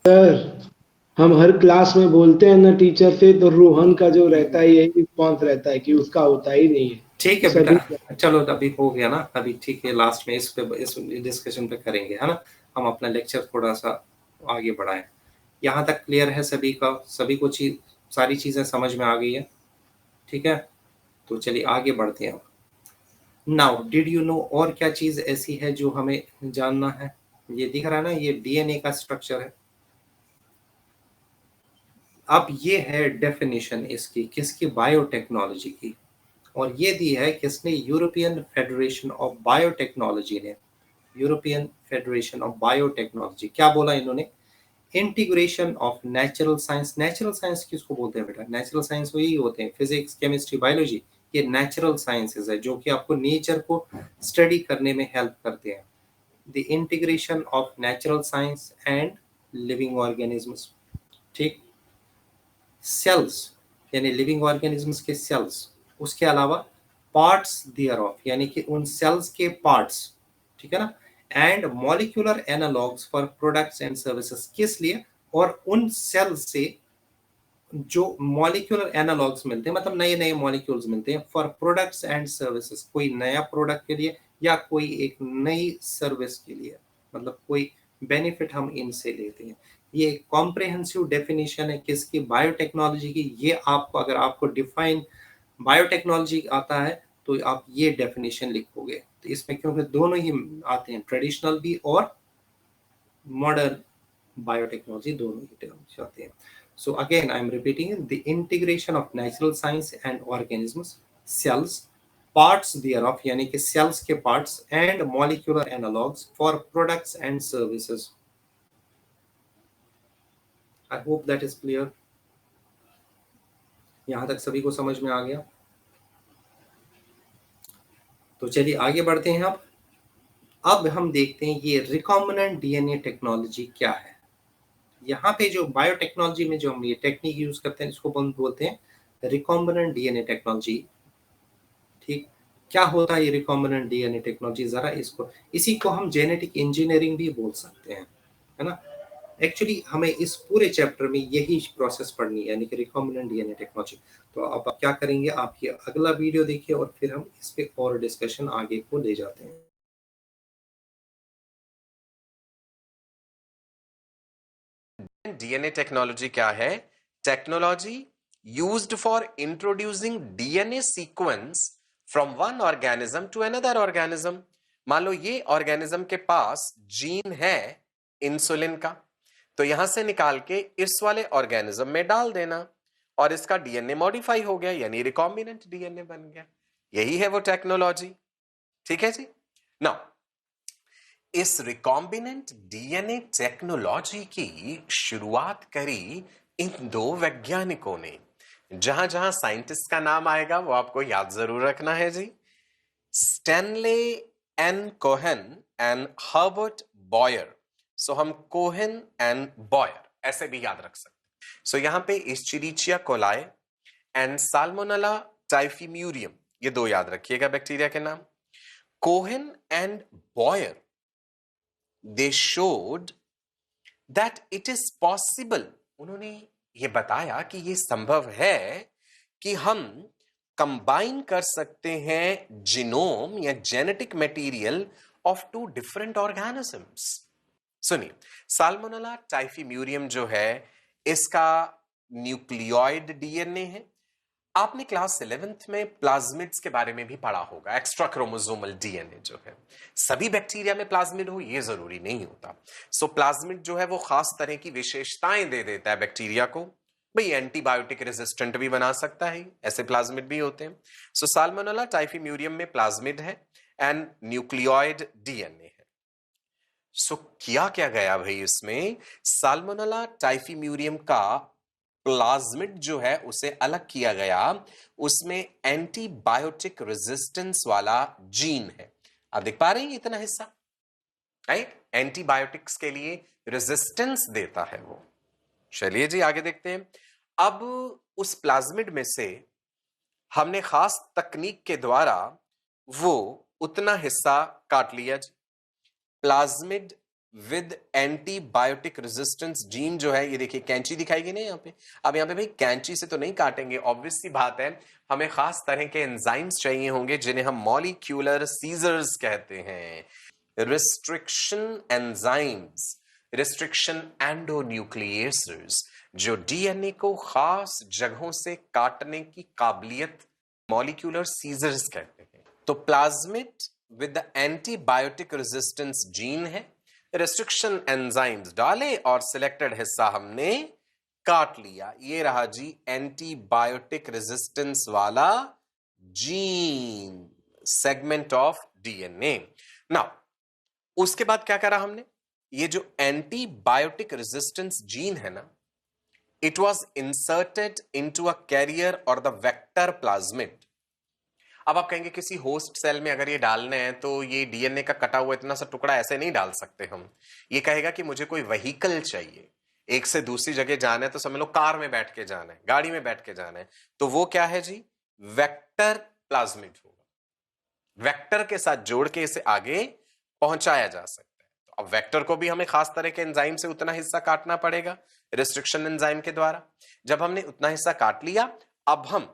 सर, हम हर क्लास में बोलते हैं ना टीचर से, तो रोहन का जो रहता है यही रिस्पॉन्स रहता है कि उसका होता ही नहीं है। ठीक है सभी बेटा, चलो अभी हो गया ना, अभी ठीक है, लास्ट में इस पे, इस डिस्कशन पे करेंगे, है ना। हम अपना लेक्चर थोड़ा सा आगे बढ़ाएं। यहाँ तक क्लियर है सभी का, सभी को सारी चीजें समझ में आ गई है, ठीक है। तो चलिए आगे बढ़ते हैं। नाउ डिड यू नो, और क्या चीज ऐसी है जो हमें जानना है? ये दिख रहा है ना, ये DNA का स्ट्रक्चर है। अब ये है डेफिनेशन इसकी, किसकी, बायोटेक्नोलॉजी की। और ये दी है किसने, यूरोपियन फेडरेशन ऑफ बायोटेक्नोलॉजी ने। यूरोपियन फेडरेशन ऑफ बायोटेक्नोलॉजी, क्या बोला इन्होंने, integration of natural science. Natural science किसको बोलते हैं बेटा? नेचुरल साइंस वही होते हैं, फिजिक्स, केमिस्ट्री, बायोलॉजी। ये नेचुरल साइंसेज है जो कि आपको नेचर को स्टडी करने में हेल्प करते हैं। The integration of natural science and living organisms, ठीक। सेल्स यानी लिविंग ऑर्गेनिजम्स के सेल्स, उसके अलावा पार्ट्स देयर ऑफ यानी कि उन सेल्स के पार्ट्स, ठीक है ना। And molecular analogues for products and services, किस लिए, और उन सेल से जो मॉलिक्यूलर एनालॉग्स मिलते हैं, मतलब नए नए मॉलिक्यूल्स मिलते हैं फॉर प्रोडक्ट्स एंड सर्विसेज, कोई नया प्रोडक्ट के लिए या कोई एक नई सर्विस के लिए, मतलब कोई बेनिफिट हम इनसे लेते हैं। ये कॉम्प्रिहेंसिव डेफिनेशन है किसकी, बायोटेक्नोलॉजी की। ये आपको, अगर आपको डिफाइन बायोटेक्नोलॉजी आता है तो आप ये डेफिनेशन लिखोगे। तो इसमें क्योंकि दोनों ही आते हैं, ट्रेडिशनल भी और मॉडर्न बायोटेक्नोलॉजी, दोनों ही टर्म्स आते हैं। So again, I'm repeating it, the integration of natural science and organisms, cells, parts thereof, यानी कि cells के parts and molecular analogs for products and services. I hope that is clear. यहाँ तक सभी को समझ में आ गया? तो चलिए आगे बढ़ते हैं। अब हम देखते हैं ये रिकॉम्बिनेंट डीएनए टेक्नोलॉजी क्या है। यहाँ पे जो बायोटेक्नोलॉजी में जो हम ये टेक्निक यूज करते हैं इसको बोलते हैं रिकॉम्बिनेंट डीएनए टेक्नोलॉजी। ठीक, क्या होता है ये रिकॉम्बिनेंट डीएनए टेक्नोलॉजी, जरा इसको, इसी को हम जेनेटिक इंजीनियरिंग भी बोल सकते हैं, है ना। एक्चुअली हमें इस पूरे चैप्टर में यही प्रोसेस पढ़नी है, यानी कि रिकॉम्बिनेंट डीएनए टेक्नोलॉजी। तो अब आप क्या करेंगे, आप ये अगला वीडियो देखिए और फिर हम इस पे और डिस्कशन आगे को ले जाते हैं। डीएनए टेक्नोलॉजी क्या है? Technology used for introducing DNA sequence from one organism to another organism. मान लो ये ऑर्गेनिज्म के पास जीन है इंसुलिन का, तो यहां से निकाल के इस वाले ऑर्गेनिज्म में डाल देना और इसका डीएनए मॉडिफाई हो गया, यानी रिकॉम्बिनेंट डीएनए बन गया। यही है वो टेक्नोलॉजी। ठीक है जी। नाउ इस रिकॉम्बिनेंट डीएनए टेक्नोलॉजी की शुरुआत करी इन दो वैज्ञानिकों ने। जहां जहां साइंटिस्ट का नाम आएगा वो आपको याद जरूर रखना है जी। Stanley N Cohen and Herbert Boyer. सो हम कोहेन एंड बॉयर ऐसे भी याद रख सकते हैं। सो यहां पे Escherichia coli and Salmonella typhimurium, ये दो याद रखिएगा बैक्टीरिया के नाम। Cohen and Boyer, they showed that it is possible, उन्होंने ये बताया कि ये संभव है कि हम कंबाइन कर सकते हैं जीनोम या genetic material of two different organisms. सुनिए, साल्मोनेला टाइफिम्यूरियम जो है इसका न्यूक्लियोइड डीएनए है। आपने क्लास 11th में प्लाज्मिड्स के बारे में भी पढ़ा होगा, एक्स्ट्रा क्रोमोसोमल डीएनए जो है। सभी बैक्टीरिया में प्लाज्मिड हो ये जरूरी नहीं होता। सो प्लाज्मिड जो है वो खास तरह की विशेषताएं दे देता है बैक्टीरिया को। भाई एंटीबायोटिक रेजिस्टेंट भी बना सकता है, ऐसे प्लाज्मिड भी होते हैं। सो साल्मोनेला टाइफिम्यूरियम में प्लाज्मिड है एंड न्यूक्लियोइड डीएनए है। सो किया क्या गया भाई इसमें, साल्मोनेला टाइफिम्यूरियम का प्लाज्मिड जो है उसे अलग किया गया, उसमें एंटीबायोटिक रेजिस्टेंस वाला जीन है। आप देख पा रहे हैं इतना हिस्सा, राइट, एंटीबायोटिक्स के लिए रेजिस्टेंस देता है वो। चलिए जी आगे देखते हैं। अब उस प्लाज्मिड में से हमने खास तकनीक के द्वारा वो उतना हिस्सा काट लिया जी। Plasmid with antibiotic resistance gene जो है, ये देखिए कैंची दिखाई गई ना यहाँ पे। अब यहाँ पे भाई कैंची से तो नहीं काटेंगे, ऑब्वियस सी बात है, हमें खास तरह के एंजाइम्स चाहिए होंगे जिन्हें हम मॉलिक्यूलर सीजर्स कहते हैं। रिस्ट्रिक्शन एंजाइम्स, रिस्ट्रिक्शन एंडोन्यूक्लिएसेस, जो डीएनए को खास जगहों से काटने की काबिलियत, मॉलिक्यूलर सीजर्स कहते हैं। तो plasmid with the antibiotic resistance gene है, रेस्ट्रिक्शन एंजाइम्स डाले और सिलेक्टेड हिस्सा हमने काट लिया। ये रहा जी एंटीबायोटिक रेजिस्टेंस वाला gene, segment of DNA. Now उसके बाद क्या करा हमने, ये जो एंटीबायोटिक रेजिस्टेंस जीन है ना, it was inserted into a carrier और द वेक्टर प्लाज्मिड। अब आप कहेंगे किसी होस्ट सेल में अगर ये डालने हैं तो ये डीएनए का कटा हुआ इतना सा टुकड़ा ऐसे नहीं डाल सकते हम। ये कहेगा कि मुझे कोई व्हीकल चाहिए, एक से दूसरी जगह जाना है तो समझ लो कार में बैठ के जाना है, गाड़ी में बैठ के जाना है, तो वो क्या है जी, वेक्टर प्लाज्मिड होगा। वेक्टर के साथ जोड़ के इसे आगे पहुंचाया जा सकता है। तो अब वेक्टर को भी हमें खास तरह के एंजाइम से उतना हिस्सा काटना पड़ेगा रिस्ट्रिक्शन एंजाइम के द्वारा। जब हमने उतना हिस्सा काट लिया, अब हम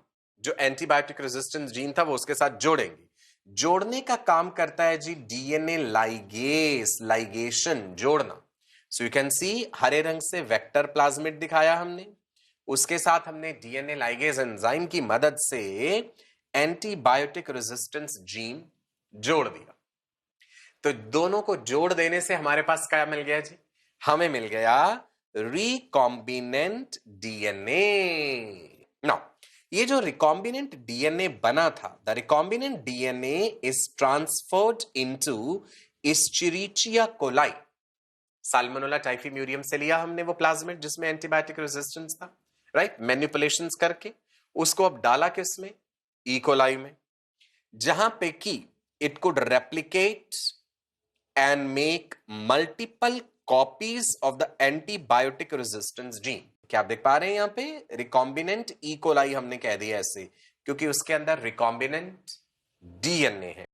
जो एंटीबायोटिक रेजिस्टेंस जीन था वो उसके साथ जोड़ेंगे। जोड़ने का काम करता है जी डीएनए लाइगेस, लाइगेशन, जोड़ना। सो यू कैन सी हरे रंग से वेक्टर प्लाज्मिड दिखाया हमने, उसके साथ हमने डीएनए लाइगेज एंजाइम की मदद से एंटीबायोटिक रेजिस्टेंस जीन जोड़ दिया। तो दोनों को जोड़ देने से हमारे पास क्या मिल गया जी? हमें मिल गया रिकॉम्बिनेंट डीएनए। नाउ ये जो रिकॉम्बिनेंट डीएनए बना था, the recombinant DNA is transferred into Escherichia coli. Salmonella typhimurium से लिया हमने वो प्लाज्मिड जिसमें एंटीबायोटिक रेजिस्टेंस था, राइट? मैनिपुलेशंस करके उसको अब डाला किसमें? ई कोलाई में, जहां पे कि it could replicate and make multiple copies of the antibiotic resistance gene। क्या आप देख पा रहे हैं यहां पे रिकॉम्बिनेंट ई कोलाई हमने कह दिया ऐसे क्योंकि उसके अंदर रिकॉम्बिनेंट डीएनए है।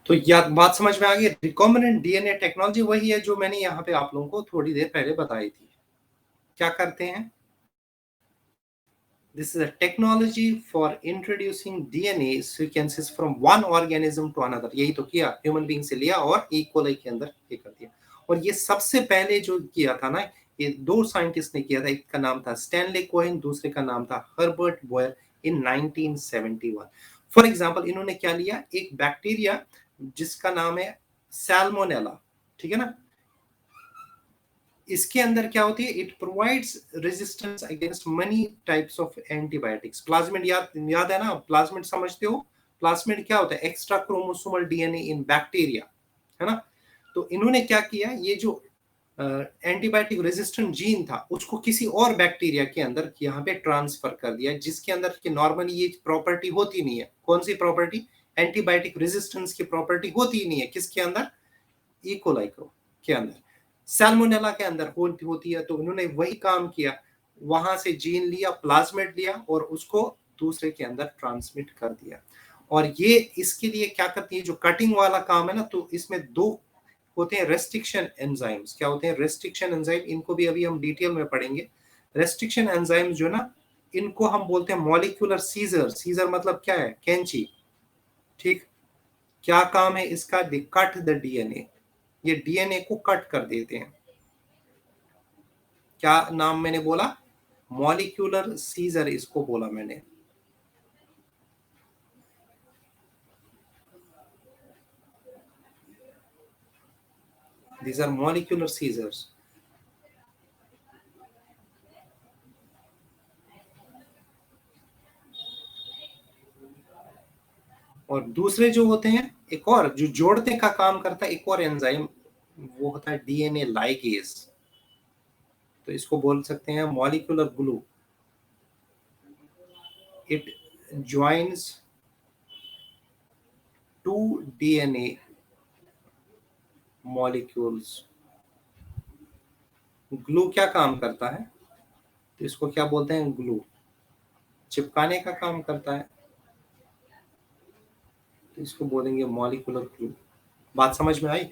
तो यह बात समझ में आ गई। रिकॉम्बिनेंट डीएनए टेक्नोलॉजी वही है जो मैंने यहाँ पे आप लोगों को थोड़ी देर पहले बताई थी। क्या करते हैं? This is a technology for introducing DNA sequences from one organism to another। यही तो किया, ह्यूमन बीइंग से लिया और ई कोलाई के अंदर ये कर दिया। और ये सबसे पहले जो किया था ना, ये दो साइंटिस्ट ने किया था। एक का नाम था स्टैनली कोहेन, दूसरे का नाम था Herbert Boyer in 1971। For example इन्होंने क्या लिया, एक बैक्टीरिया जिसका नाम है सैल्मोनेला, ठीक है ना। इसके अंदर क्या होती है, it provides resistance against money types of antibiotics. Plasmid याद है ना, प्लाज्मिड समझते हो? प्लाज्मिड क्या होता है? Extra chromosomal DNA in bacteria, है ना। तो इन्होंने क्या किया, ये जो एंटीबायोटिक रेजिस्टेंट जीन था उसको किसी और बैक्टीरिया के अंदर यहाँ पे ट्रांसफर कर दिया, जिसके अंदर कि नॉर्मली ये प्रॉपर्टी होती नहीं है। कौन सी प्रॉपर्टी? एंटीबायोटिक रेजिस्टेंस की प्रॉपर्टी होती ही नहीं है। किसके अंदर? ई कोलाई के अंदर, सैल्मोनेला के अंदर होती है। तो उन्होंने वही काम किया, वहां से जीन लिया, प्लाज्मिड लिया और उसको दूसरे के अंदर ट्रांसमिट कर दिया। और ये इसके लिए क्या करती है, जो कटिंग वाला काम है ना, तो इसमें दो होते हैं रेस्ट्रिक्शन एंजाइम्स। क्या होते हैं रेस्ट्रिक्शन एंजाइम? इनको भी अभी हम डिटेल में पढ़ेंगे। रेस्ट्रिक्शन एंजाइम जो ना, इनको हम बोलते हैं मॉलिक्यूलर सीजर। सीजर मतलब क्या है? कैंची, ठीक। क्या काम है इसका? दे कट द डीएनए, ये डीएनए को कट कर देते हैं। क्या नाम मैंने बोला? मॉलिक्यूलर सीजर इसको बोला मैंने। These are molecular seizures। और दूसरे जो होते हैं, एक और जो जोड़ने का काम करता है, एक और एंजाइम, वो होता है डीएनए लाइगेज। तो इसको बोल सकते हैं molecular glue. It joins to DNA molecules. Glue क्या काम करता है? तो इसको क्या बोलते हैं? ग्लू, चिपकाने का काम करता है। तो इसको बोलेंगे मॉलिक्यूलर ग्लू। बात समझ में आई?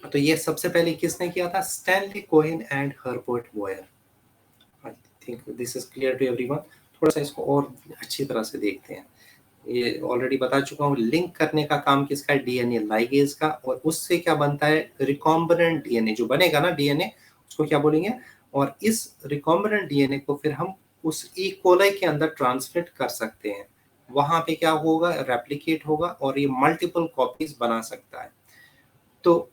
तो ये सबसे पहले किसने किया था? Stanley Cohen and Herbert Boyer. I think this is clear to everyone. थोड़ा सा इसको और अच्छी तरह से देखते हैं। ये ऑलरेडी बता चुका हूँ, लिंक करने का काम किसका है? डीएनए लाइगेज का। और उससे क्या बनता है? रिकॉम्बिनेंट डीएनए जो बनेगा ना, डीएनए, उसको क्या बोलेंगे? और इस रिकॉम्बिनेंट डीएनए को फिर हम उस ई कोलाई के अंदर ट्रांसमिट कर सकते हैं। वहां पे क्या होगा? रेप्लिकेट होगा और ये मल्टीपल कॉपीज बना सकता है। तो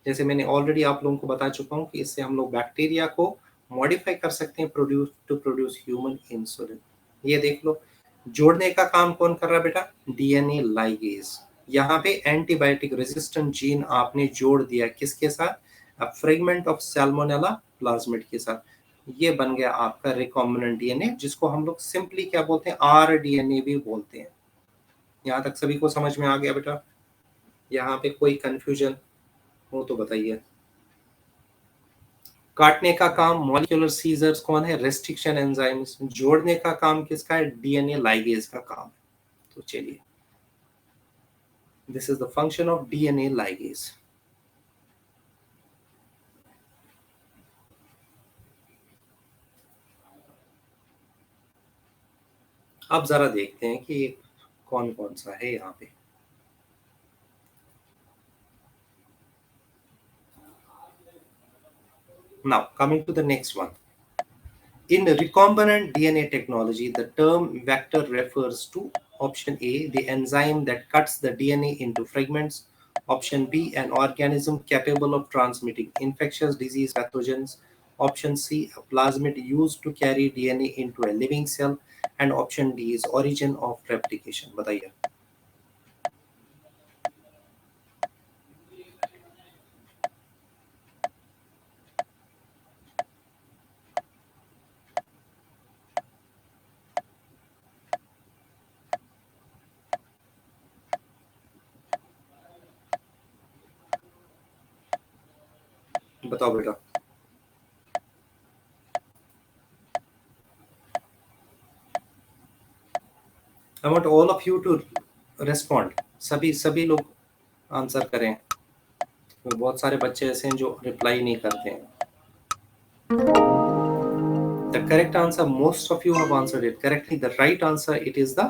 जैसे मैंने ऑलरेडी आप लोगों को बता चुका हूँ कि इससे हम लोग बैक्टीरिया को मॉडिफाई कर सकते हैं टू प्रोड्यूस ह्यूमन इंसुलिन। ये देख लो, जोड़ने का काम कौन कर रहा है बेटा? DNA ligase. यहाँ पे एंटीबायोटिक रेजिस्टेंट जीन आपने जोड़ दिया किसके साथ? अब फ्रेगमेंट ऑफ सैल्मोनेला प्लाज्मिड के साथ। ये बन गया आपका रिकॉम्बिनेंट डीएनए, जिसको हम लोग सिंपली क्या बोलते हैं? आरडीएनए भी बोलते हैं। यहाँ तक सभी को समझ में आ गया बेटा? यहाँ पे कोई कंफ्यूजन हो तो बताइए। काटने का काम मॉलिक्यूलर सीजर्स कौन है? Restriction enzymes. जोड़ने का काम किसका है? डीएनए लाइगेज का काम है। तो चलिए, this is the function of DNA ligase. अब जरा देखते हैं कि कौन कौन सा है यहाँ पे। Now, coming to the next one. In recombinant DNA technology, the term vector refers to option A, the enzyme that cuts the DNA into fragments. Option B, an organism capable of transmitting infectious disease pathogens. Option C, a plasmid used to carry DNA into a living cell. And option D is origin of replication. बताइए। बताओ बेटा। I want all of you to respond. सभी लोग आंसर करें। तो बहुत सारे बच्चे ऐसे हैं जो रिप्लाई नहीं करते हैं। The correct answer, most of you have answered it correctly. The right answer, it is the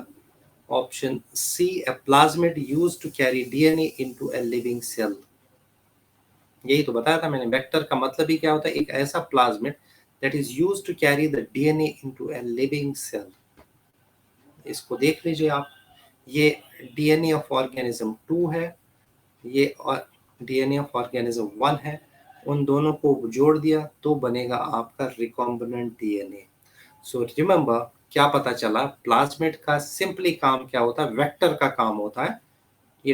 option C, a plasmid used to carry DNA into a living cell. यही तो बताया था मैंने, वेक्टर का मतलब ही क्या होता है? एक ऐसा plasmid that is used to carry the DNA into a living cell. इसको देख लीजिए आप, ये DNA of organism 2 है, ये और DNA of organism 1 है, उन दोनों को जोड़ दिया तो बनेगा आपका रिकॉम्बिनेंट DNA. सो रिमेंबर, क्या पता चला? प्लाज्मिड का सिंपली काम क्या होता है? वेक्टर का काम होता है। ये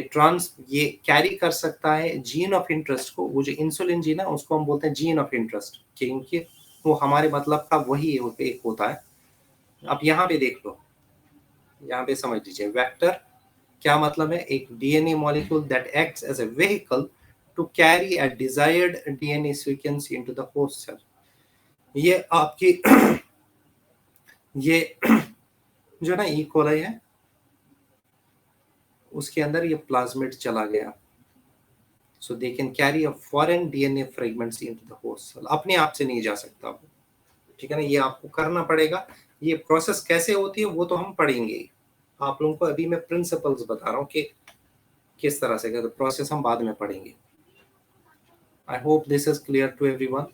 कैरी कर सकता है जीन ऑफ इंटरेस्ट को। वो जो इंसुलिन जीन है उसको हम बोलते हैं जीन ऑफ इंटरेस्ट, क्योंकि वो हमारे मतलब का वही एक होता है। अब यहाँ पे देख लो, यहाँ पे समझ लीजिए, वेक्टर क्या मतलब है? एक DNA molecule that acts as a vehicle to carry a desired DNA sequence into the host cell. ये आपकी ये जो ना ई कोलाई है, उसके अंदर ये प्लाज्मिड चला गया, so they can carry a foreign DNA fragments into the host cell. अपने आप से नहीं जा सकता वो, ठीक है ना? ये आपको करना पड़ेगा। ये प्रोसेस कैसे होती है वो तो हम पढ़ेंगे। आप लोगों को अभी मैं प्रिंसिपल्स बता रहा हूँ कि किस तरह से, तो प्रोसेस हम बाद में पढ़ेंगे। I hope this is clear to everyone.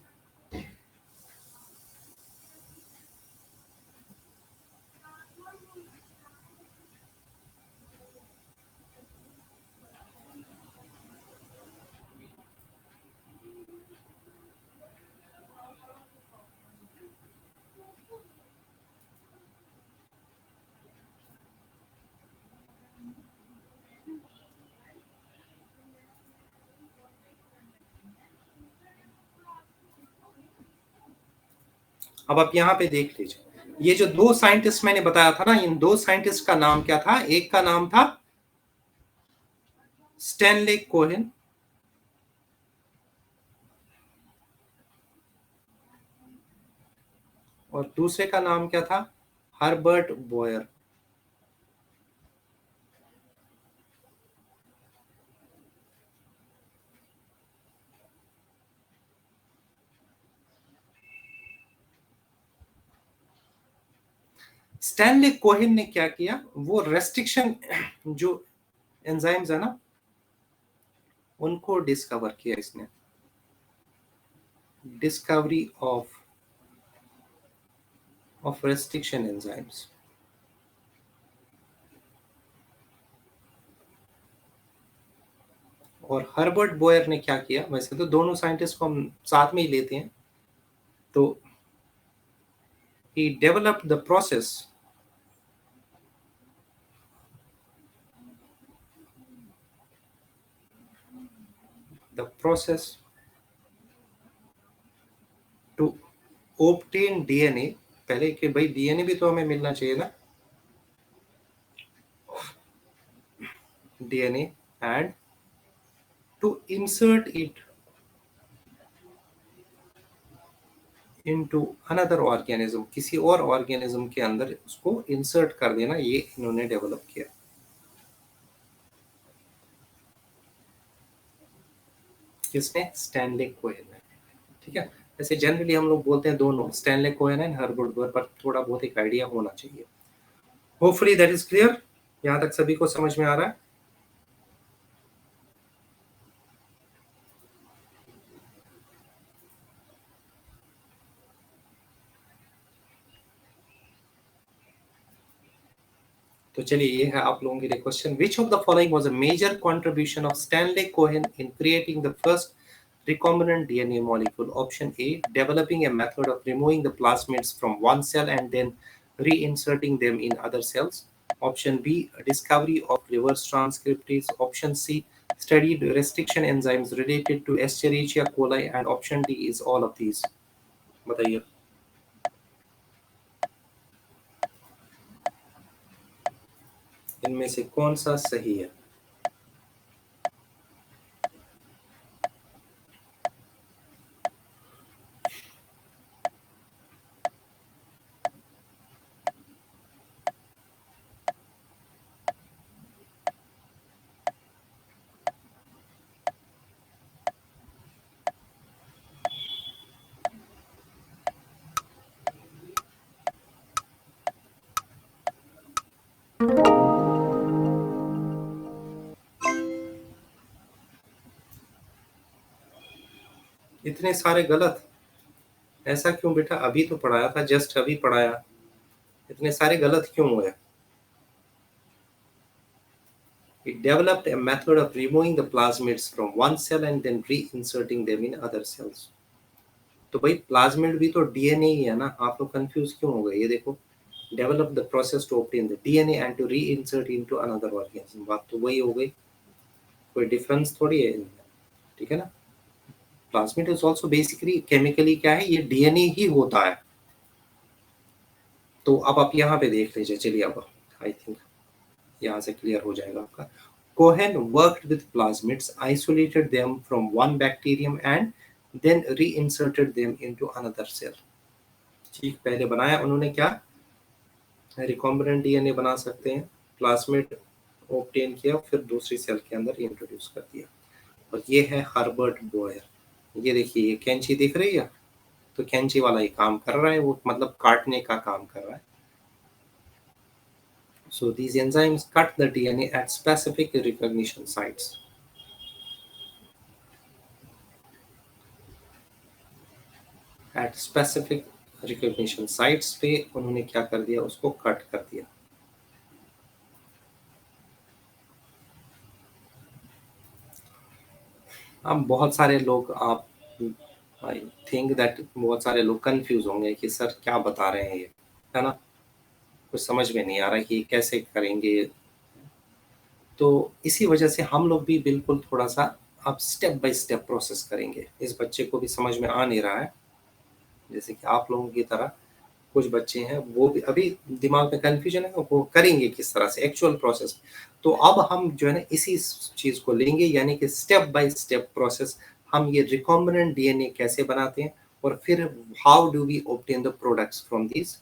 अब आप यहाँ पे देख लीजिए, ये जो दो साइंटिस्ट मैंने बताया था ना, इन दो साइंटिस्ट का नाम क्या था? एक का नाम था स्टैनले कोहेन, और दूसरे का नाम क्या था? Herbert Boyer. स्टैनले कोहेन ने क्या किया? वो रेस्ट्रिक्शन जो एंजाइम्स है ना, उनको डिस्कवर किया इसने। Discovery of restriction enzymes. और हर्बर्ट बॉयर ने क्या किया? वैसे तो दोनों साइंटिस्ट को हम साथ में ही लेते हैं। तो he developed the process to obtain DNA। पहले कि भाई डीएनए भी तो हमें मिलना चाहिए ना, DNA, and to insert it into another organism, किसी और ऑर्गेनिज्म के अंदर उसको इंसर्ट कर देना, ये इन्होंने डेवलप किया। किसने? स्टैनले कोहेन ने। ठीक है, ऐसे जनरली हम लोग बोलते हैं दोनों, Stanley Cohen and Herbert Boyer, पर थोड़ा बहुत एक आइडिया होना चाहिए। होपफुली दैट इज क्लियर, यहां तक सभी को समझ में आ रहा है। तो चलिए, ये है आप लोगों के लिए question. Which of the following was a major contribution of Stanley Cohen in creating the first recombinant DNA molecule? Option A, developing a method of removing the plasmids from one cell and then reinserting them in other cells. Option B, discovery of reverse transcriptase. Option C, studied restriction enzymes related to Escherichia coli. And option D is all of these. बताइए। इनमें से कौन सा सही है? इतने सारे गलत, ऐसा क्यों बेटा? अभी तो पढ़ाया था, जस्ट अभी पढ़ाया, इतने सारे गलत क्यों हुए? It developed a method of removing the plasmids from one cell and then reinserting them in other cells. तो भाई प्लाज्मिड भी तो डीएनए ही है ना, आप लोग कंफ्यूज क्यों हो गए? ये देखो, develop the process to obtain the DNA and to reinsert into another organism. बात तो वही हो गई, कोई डिफरेंस थोड़ी है इनमें, ठीक है ना। Plasmid is also basically chemically क्या है, ये डीएनए ही होता है। तो अब आप यहाँ पे देख लीजिए, चलिए अब आई थिंक यहाँ से क्लियर हो जाएगा आपका। Cohen worked with plasmids, isolated them from one bacterium and then reinserted them into another cell. ठीक, पहले बनाया उन्होंने क्या, रिकॉम्बिनेंट डीएनए बना सकते हैं, प्लाज्मिड ऑब्टेन किया, फिर दूसरी सेल के अंदर इंट्रोड्यूस कर दिया। और ये है हर्बर्ट बोयर। ये देखिए, ये कैंची दिख रही है, तो कैंची वाला ही काम कर रहा है वो, मतलब काटने का काम कर रहा है। So these enzymes cut the DNA at specific recognition sites. At specific recognition sites पे उन्होंने क्या कर दिया, उसको कट कर दिया। अब बहुत सारे लोग, आप आई थिंक दैट बहुत सारे लोग कंफ्यूज होंगे कि सर क्या बता रहे हैं ये, है ना, कुछ समझ में नहीं आ रहा कि कैसे करेंगे। तो इसी वजह से हम लोग भी बिल्कुल थोड़ा सा अब स्टेप बाय स्टेप प्रोसेस करेंगे। इस बच्चे को भी समझ में आ नहीं रहा है, जैसे कि आप लोगों की तरह कुछ बच्चे हैं, वो भी अभी दिमाग में कंफ्यूजन है, वो करेंगे किस तरह से एक्चुअल प्रोसेस। तो अब हम जो है ना इसी चीज को लेंगे, यानी कि स्टेप बाय स्टेप प्रोसेस, हम ये रिकॉम्बिनेंट डीएनए कैसे बनाते हैं, और फिर how do we obtain the products from this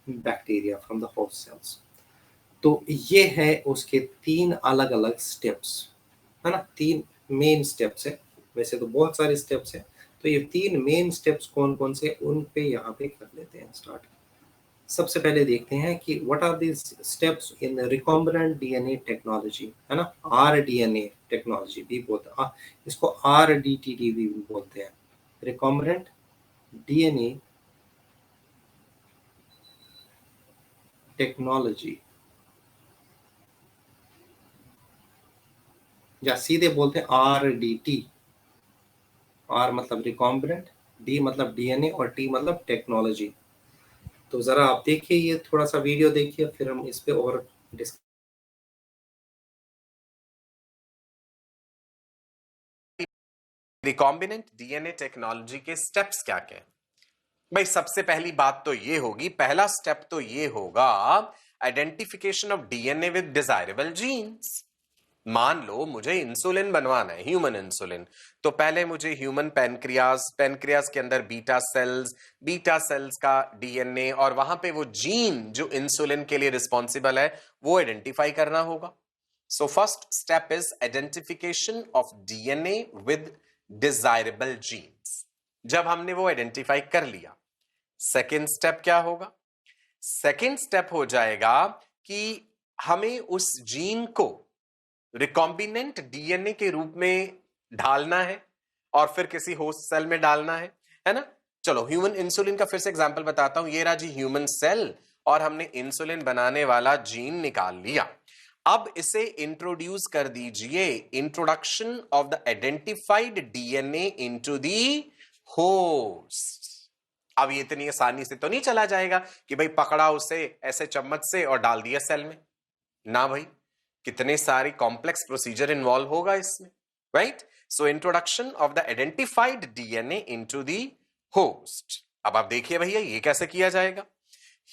bacteria from the host cells. तो ये है उसके 3 अलग अलग स्टेप्स, है ना, 3 मेन स्टेप्स है। वैसे तो बहुत सारे स्टेप्स हैं, तो ये 3 मेन स्टेप्स कौन कौन से, उन पे यहाँ पे कर लेते हैं स्टार्ट। सबसे पहले देखते हैं कि what are these steps in recombinant DNA technology, है ना, आरडीएनए टेक्नोलॉजी भी बोलते हैं, इसको आरडीटीडी भी बोलते हैं, रिकॉम्बिनेंट डीएनए टेक्नोलॉजी, या सीधे बोलते हैं आरडीटी। आर मतलब रिकॉम्बिनेंट, डी मतलब डीएनए, और टी मतलब टेक्नोलॉजी। तो जरा आप देखिए, ये थोड़ा सा वीडियो देखिए, फिर हम इस पे और रिकॉम्बिनेंट डीएनए टेक्नोलॉजी के स्टेप्स क्या क्या हैं? भाई सबसे पहली बात तो ये होगी, पहला स्टेप तो ये होगा identification of DNA with desirable genes. मान लो मुझे इंसुलिन बनवाना है, ह्यूमन इंसुलिन, तो पहले मुझे ह्यूमन पैनक्रियास, पैनक्रियास के अंदर बीटा सेल्स का डीएनए और वहां पे वो जीन जो इंसुलिन के लिए रिस्पॉन्सिबल है वो आइडेंटिफाई करना होगा. So first step is identification of DNA with desirable genes. जब हमने वो आइडेंटिफाई कर लिया, सेकेंड स्टेप क्या होगा? सेकेंड स्टेप हो जाएगा कि हमें उस जीन को रिकॉम्बिनेंट डीएनए के रूप में ढालना है और फिर किसी होस्ट सेल में डालना है ना? चलो ह्यूमन इंसुलिन का फिर से एग्जांपल बताता हूं. ये रहा जी ह्यूमन सेल और हमने इंसुलिन बनाने वाला जीन निकाल लिया. अब इसे इंट्रोड्यूस कर दीजिए, introduction of the identified DNA into the host. अब ये इतनी आसानी से तो नहीं चला जाएगा कि भाई पकड़ा उसे ऐसे चम्मच से और डाल दिया सेल में. ना भाई, कितने सारी कॉम्प्लेक्स प्रोसीजर इन्वॉल्व होगा इसमें, right? So introduction of the identified DNA into the host. अब आप देखिए भैया ये कैसे किया जाएगा.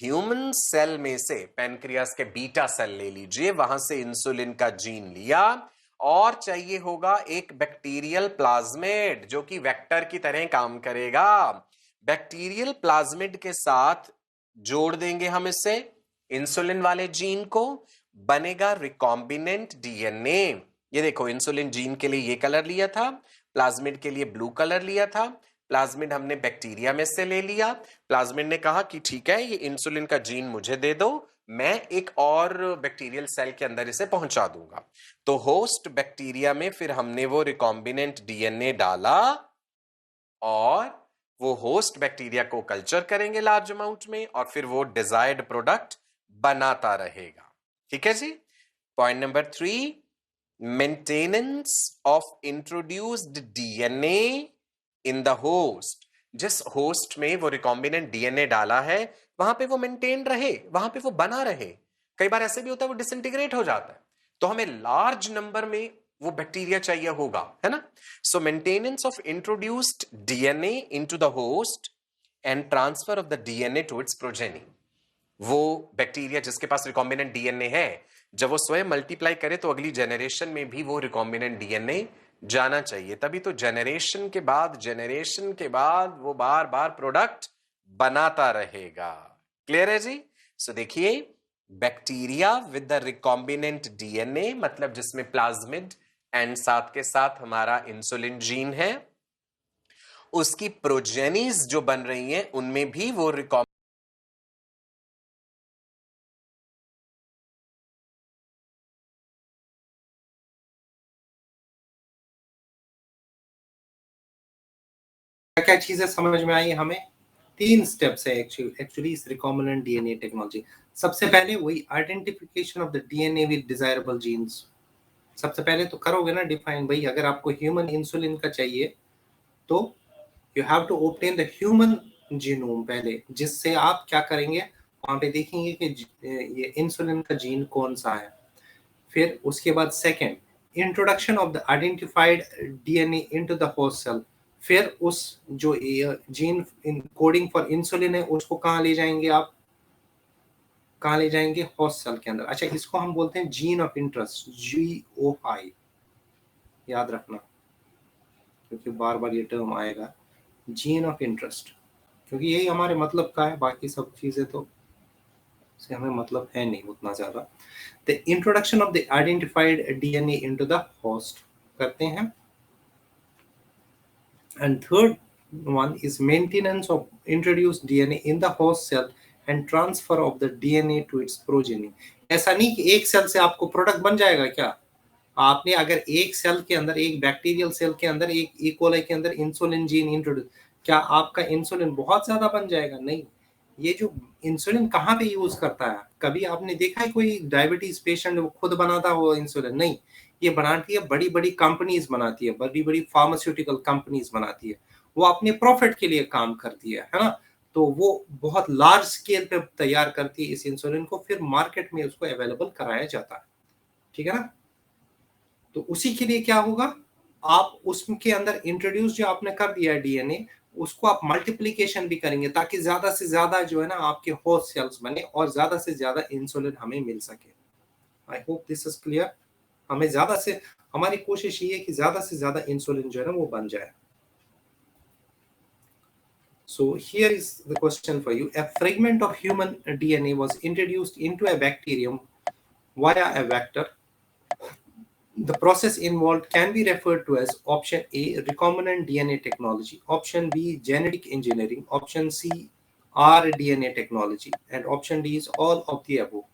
ह्यूमन सेल में से पैनक्रियास के बीटा सेल ले लीजिए, वहां से इंसुलिन का जीन लिया और चाहिए होगा एक बैक्टीरियल प्लाज्मिड जो कि वेक्टर की तरह काम करेगा. बैक्टीरियल प्लाज्मिड के साथ जोड़ देंगे हम इसे इंसुलिन वाले जीन को, बनेगा रिकॉम्बिनेंट डीएनए. ये देखो इंसुलिन जीन के लिए ये कलर लिया था, प्लाज्मिड के लिए ब्लू कलर लिया था. प्लाज्मिड हमने बैक्टीरिया में से ले लिया. प्लाज्मिड ने कहा कि ठीक है ये इंसुलिन का जीन मुझे दे दो, मैं एक और बैक्टीरियल सेल के अंदर इसे पहुंचा दूंगा. तो होस्ट बैक्टीरिया में फिर हमने वो रिकॉम्बिनेंट डीएनए डाला और वो होस्ट बैक्टीरिया को कल्चर करेंगे लार्ज अमाउंट में और फिर वो डिजायर्ड प्रोडक्ट बनाता रहेगा. ठीक है जी. Point number 3, maintenance of introduced DNA in the host. जिस होस्ट में वो रिकॉम्बिनेंट डीएनए डाला है वहां पे वो मेंटेन रहे, वहां पे वो बना रहे. कई बार ऐसे भी होता है वो डिसइंटीग्रेट हो जाता है, तो हमें लार्ज नंबर में वो बैक्टीरिया चाहिए होगा, है ना? So maintenance of introduced DNA into the host and transfer of the DNA to its progeny. वो बैक्टीरिया जिसके पास रिकॉम्बिनेंट डीएनए है, जब वो स्वयं मल्टीप्लाई करे तो अगली जेनरेशन में भी वो रिकॉम्बिनेंट डीएनए जाना चाहिए. तभी तो जेनरेशन के बाद वो बार बार प्रोडक्ट बनाता रहेगा. क्लियर है जी? सो देखिए, bacteria with the recombinant DNA मतलब जिसमें प्लाज्मिड एंड साथ के साथ हमारा इंसुलिन जीन है, उसकी प्रोजेनीज जो बन रही हैं उनमें भी वो क्या चीजें समझ में आई हमें? 3 स्टेप्स है एक्चुअली इस रिकॉम्बिनेंट डीएनए टेक्नोलॉजी. सबसे पहले वही identification of the DNA with desirable genes. सबसे पहले तो करोगे ना डिफाइन, भाई अगर आपको ह्यूमन इंसुलिन का चाहिए तो you have to obtain the human genome पहले, जिससे आप क्या करेंगे वहां पे देखेंगे कि ये इंसुलिन का जीन कौन सा है. फिर उसके बाद second, introduction of the identified DNA into the host cell. फिर उस जो जीन कोडिंग फॉर इंसुलिन है उसको कहाँ ले जाएंगे आप? कहाँ ले जाएंगे? होस्ट सेल के अंदर. अच्छा, इसको हम बोलते हैं जीन ऑफ इंटरेस्ट, GOI. याद रखना क्योंकि बार बार ये टर्म आएगा, जीन ऑफ इंटरेस्ट, क्योंकि यही हमारे मतलब का है. बाकी सब चीजें तो से हमें मतलब है नहीं उतना ज्यादा. The introduction of the identified DNA into the host करते हैं. And third one is maintenance of introduced DNA in the host cell and transfer of the DNA to its progeny. ऐसा नहीं कि एक सेल से आपको प्रोडक्ट बन जाएगा. क्या आपने अगर एक सेल के अंदर, एक बैक्टीरियल सेल के अंदर, एक इकोलाई के अंदर इंसुलिन जीन इंट्रोड्यूस, क्या आपका इंसुलिन बहुत ज्यादा बन जाएगा? नहीं. ये जो इंसुलिन कहाँ पे यूज करता है? कभी आपने देखा है कोई डायबिटीज पेशेंट वो खुद बनाता हो इंसुलिन? नहीं. ये बनाती है बड़ी बड़ी कंपनीज बनाती है, बड़ी बड़ी फार्मास्यूटिकल कंपनीज बनाती है. वो अपने प्रॉफिट के लिए काम करती है ना? तो वो बहुत लार्ज स्केल पे तैयार करती है इस इंसुलिन को, फिर मार्केट में उसको अवेलेबल कराया जाता है. ठीक है ना? तो उसी के लिए क्या होगा, आप उसके अंदर इंट्रोड्यूस जो आपने कर दिया है डीएनए, उसको आप मल्टीप्लिकेशन भी करेंगे ताकि ज्यादा से ज्यादा जो है ना आपके होस्ट सेल्स बने और ज्यादा से ज्यादा इंसुलिन हमें मिल सके. आई होप दिस इज क्लियर. हमें ज्यादा से, हमारी कोशिश ये है कि ज्यादा से ज्यादा इंसुलिन जो है ना वो बन जाए. So here is the question for you. A fragment of human DNA was introduced into a bacterium via a vector. The process involved can be referred to as option A, recombinant DNA technology, option B, genetic engineering, option C, rDNA technology, and option D is all of the above.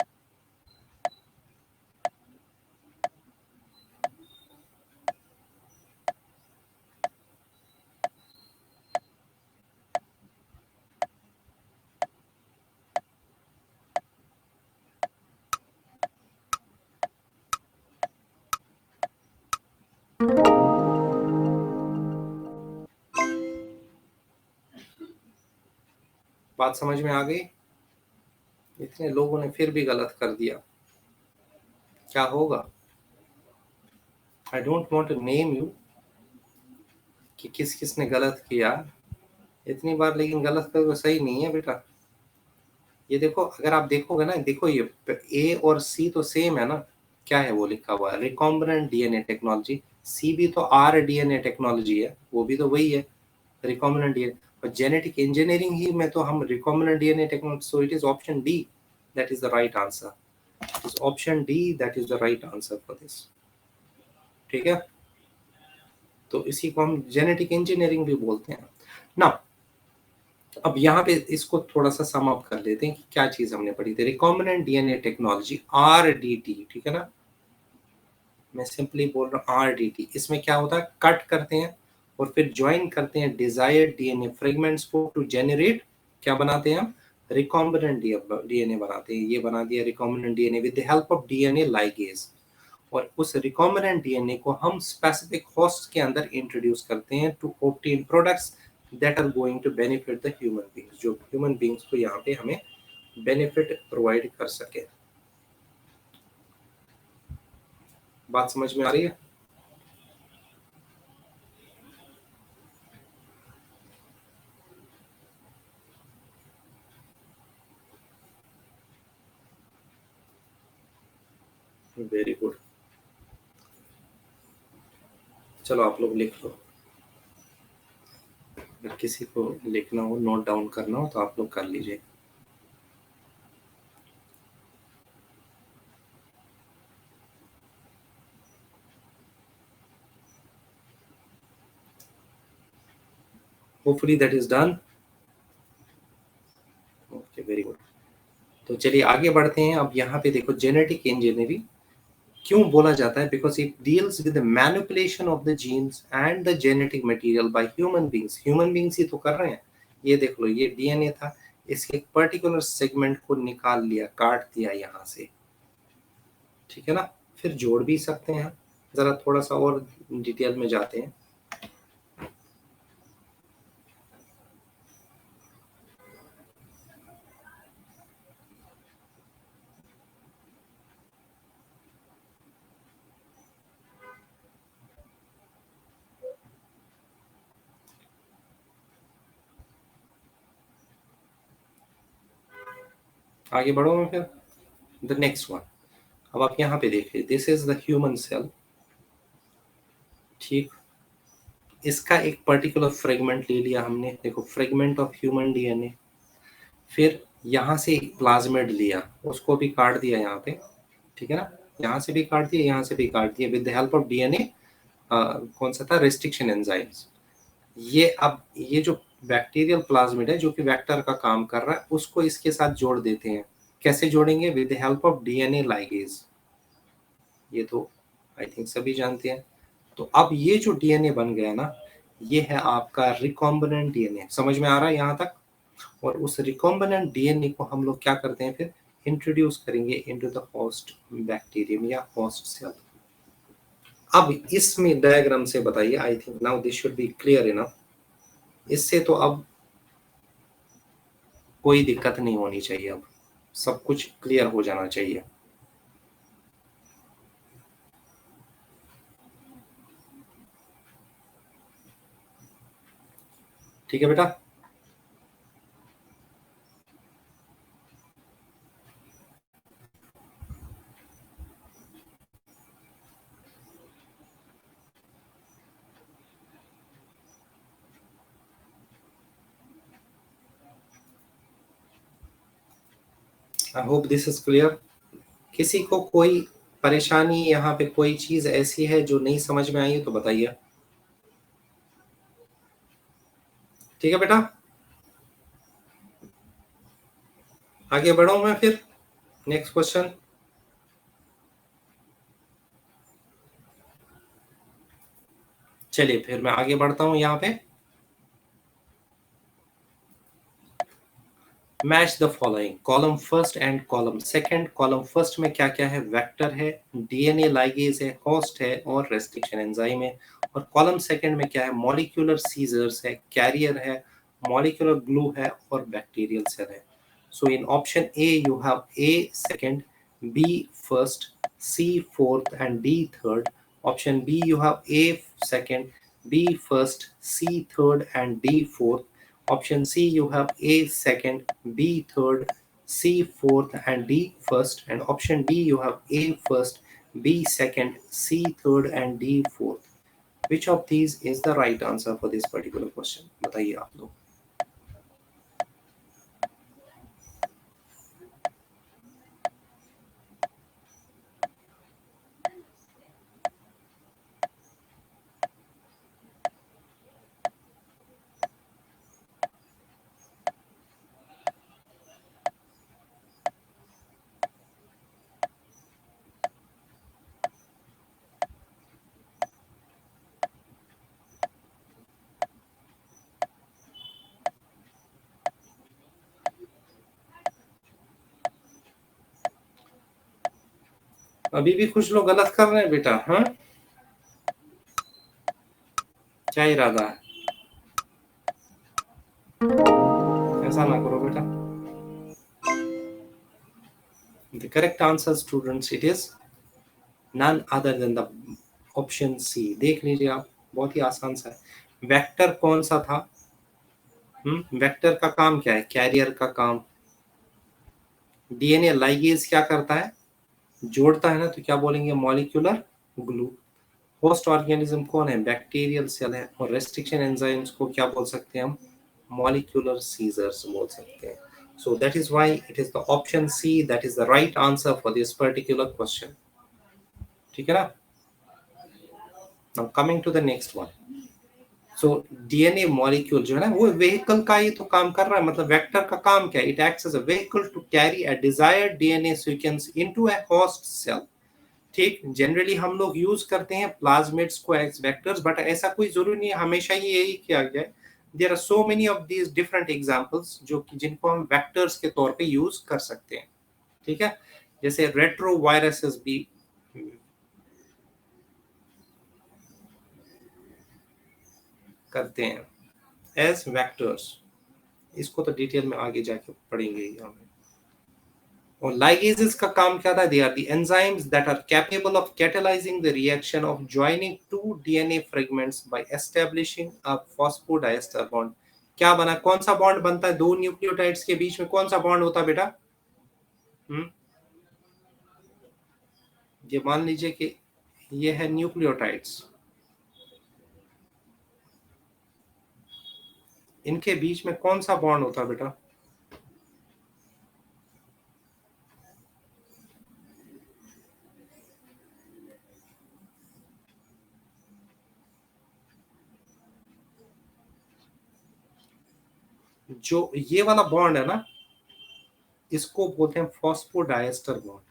बात समझ में आ गई? इतने लोगों ने फिर भी गलत कर दिया, क्या होगा? I don't want to name you कि किस किस ने गलत किया इतनी बार, लेकिन गलत कर सही नहीं है बेटा. ये देखो, अगर आप देखोगे ना, देखो ये ए और सी तो सेम है ना. क्या है वो लिखा हुआ है? Recombinant DNA technology. सी भी तो आर डीएनए टेक्नोलॉजी है, वो भी तो वही है, रिकॉम्बिनेंट डीएनए. और जेनेटिक इंजीनियरिंग ही में तो हम recombinant DNA technology. So it is option D, that is the right answer. It is option D, that is the right answer for this. ठीक है, तो इसी को हम जेनेटिक इंजीनियरिंग भी बोलते हैं ना. अब यहाँ पे इसको थोड़ा सा सम अप कर लेते हैं कि क्या चीज हमने पढ़ी थी. रिकॉम्बिनेंट डीएनए टेक्नोलॉजी, आरडीटी, ठीक है ना. मैं सिंपली बोल रहा हूँ आरडीटी. इसमें क्या होता है, कट करते हैं और फिर ज्वाइन करते हैं डिजायर्ड डीएनए फ्रेगमेंट्स को टू जेनरेट, क्या बनाते हैं हम, रिकॉम्बिनेंट डीएनए बनाते हैं. ये बना दिया recombinant DNA with the help of DNA ligase. और उस रिकॉम्बिनेंट डीएनए को हम स्पेसिफिक होस्ट के अंदर इंट्रोड्यूस करते हैं to obtain products that are going to benefit the human beings, जो ह्यूमन बींग्स को यहाँ पे हमें बेनिफिट प्रोवाइड कर सके. बात समझ में आ रही है? Very good. चलो आप लोग लिख लो. अगर किसी को लिखना हो, नोट डाउन करना हो तो आप लोग कर लीजिए. Hopefully that is done. Okay, very good. तो चलिए आगे बढ़ते हैं. अब यहाँ पे देखो, जेनेटिक इंजीनियरिंग क्यों बोला जाता है? Because it deals with the manipulation of the genes and the genetic material by human beings. Human beings ही तो कर रहे हैं. ये देख लो, ये डीएनए था, इसके एक पर्टिकुलर सेगमेंट को निकाल लिया, काट दिया यहाँ से, ठीक है ना. फिर जोड़ भी सकते हैं. जरा थोड़ा सा और डिटेल में जाते हैं. आगे बढ़ो मैं फिर. The next one. अब आप यहाँ पे देखिए, this is the human cell. ठीक, इसका एक पर्टिकुलर फ्रेगमेंट ले लिया हमने. देखो, फ्रेगमेंट ऑफ ह्यूमन डीएनए. फिर यहाँ से एक प्लाज्मिड लिया, उसको भी काट दिया यहाँ पे, ठीक है ना. यहाँ से भी काट दिया, यहाँ से भी काट दिया with the help of DNA. कौन सा था, रेस्ट्रिक्शन एंजाइम्स. ये अब ये जो बैक्टीरियल प्लाज्मिड है जो कि वेक्टर का काम कर रहा है, उसको इसके साथ जोड़ देते हैं. कैसे जोड़ेंगे? With the help of DNA ligase. ये तो आई थिंक सभी जानते हैं. तो अब ये जो डीएनए बन गया ना, ये है आपका रिकॉम्बिनेंट डीएनए. समझ में आ रहा है यहाँ तक? और उस रिकॉम्बिनेंट डीएनए को हम लोग क्या करते हैं, फिर इंट्रोड्यूस करेंगे इनटू द होस्ट बैक्टीरियम या होस्ट सेल. अब इसमें डायग्राम से बताइए. I think now this should be clear enough. इससे तो अब कोई दिक्कत नहीं होनी चाहिए. अब सब कुछ क्लियर हो जाना चाहिए. ठीक है बेटा. आई होप दिस इज क्लियर। किसी को कोई परेशानी, यहाँ पे कोई चीज ऐसी है जो नहीं समझ में आई तो बताइए। ठीक है बेटा, आगे बढ़ूं मैं फिर नेक्स्ट क्वेश्चन। चलिए फिर मैं आगे बढ़ता हूं यहाँ पे। Match the following, column first and column second. Column first में क्या क्या है? वेक्टर है, डीएनए लाइगेज है, होस्ट है और रेस्ट्रिक्शन एंजाइम है। और कॉलम सेकंड में क्या है? मॉलिक्यूलर सीजर्स है, कैरियर है, मॉलिक्यूलर ग्लू है और बैक्टीरियल सेल है। So in option A you have a second, B first, C fourth and D third. Option B you have a second, B first, C third and D fourth. Option C, you have A second, B third, C fourth, and D first. And option D, you have A first, B second, C third, and D fourth. Which of these is the right answer for this particular question? बताइए आप लोग। अभी भी कुछ लोग गलत कर रहे हैं बेटा। हाँ, क्या इरादा है? ऐसा ना करो बेटा। The correct answer, students, it is none other than the option C. देख लीजिए आप, बहुत ही आसान सा है। वेक्टर कौन सा था? वेक्टर का काम क्या है? कैरियर का काम। डीएनए लाइगेज क्या करता है? जोड़ता है ना, तो क्या बोलेंगे? Molecular glue. होस्ट ऑर्गेनिज्म कौन है? बैक्टीरियल सेल है। और रेस्ट्रिक्शन एंजाइम्स को क्या बोल सकते हैं हम? मॉलिक्यूलर सीजर्स बोल सकते हैं। So that is why it is the option C, that is the right answer for this particular question. ठीक है ना? Now coming to the next one. So DNA molecule जो है ना, वो व्हीकल का ही तो काम कर रहा है। मतलब वेक्टर का काम क्या है? It acts as a vehicle to carry a desired DNA sequence into a host cell. ठीक, जनरली हम लोग यूज करते हैं प्लाज्मिड्स को एज वेक्टर्स, बट ऐसा कोई जरूरी नहीं है हमेशा ही यही किया गया है। There are so many of these different examples जो कि जिनको हम वेक्टर्स के तौर पे यूज कर सकते हैं। ठीक है, जैसे रेट्रोवायरसेस भी करते हैं एज वेक्टर्स। इसको तो डिटेल में आगे जाके पढ़ेंगे ही हम। और लाइगेजेस का काम क्या था? They are the enzymes that are capable of catalysing the reaction of joining two DNA fragments by establishing a phosphodiester bond. क्या बना? कौन सा बॉन्ड बनता है दो न्यूक्लियोटाइड्स के बीच में? कौन सा बॉन्ड होता है बेटा? ये मान लीजिए कि ये है न्यूक्लियोटाइड्स, इनके बीच में कौन सा बॉन्ड होता है बेटा? जो ये वाला बॉन्ड है ना, इसको बोलते हैं phosphodiester bond.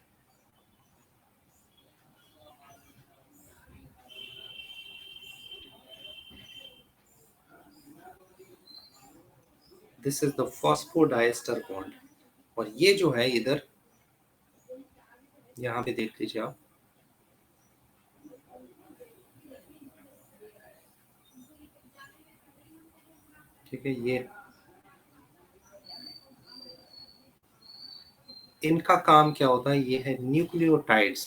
This is the phosphodiester bond. और ये जो है इधर, यहाँ पे देख लीजिए आप, ठीक है, ये इनका काम क्या होता है? ये है न्यूक्लियोटाइड्स।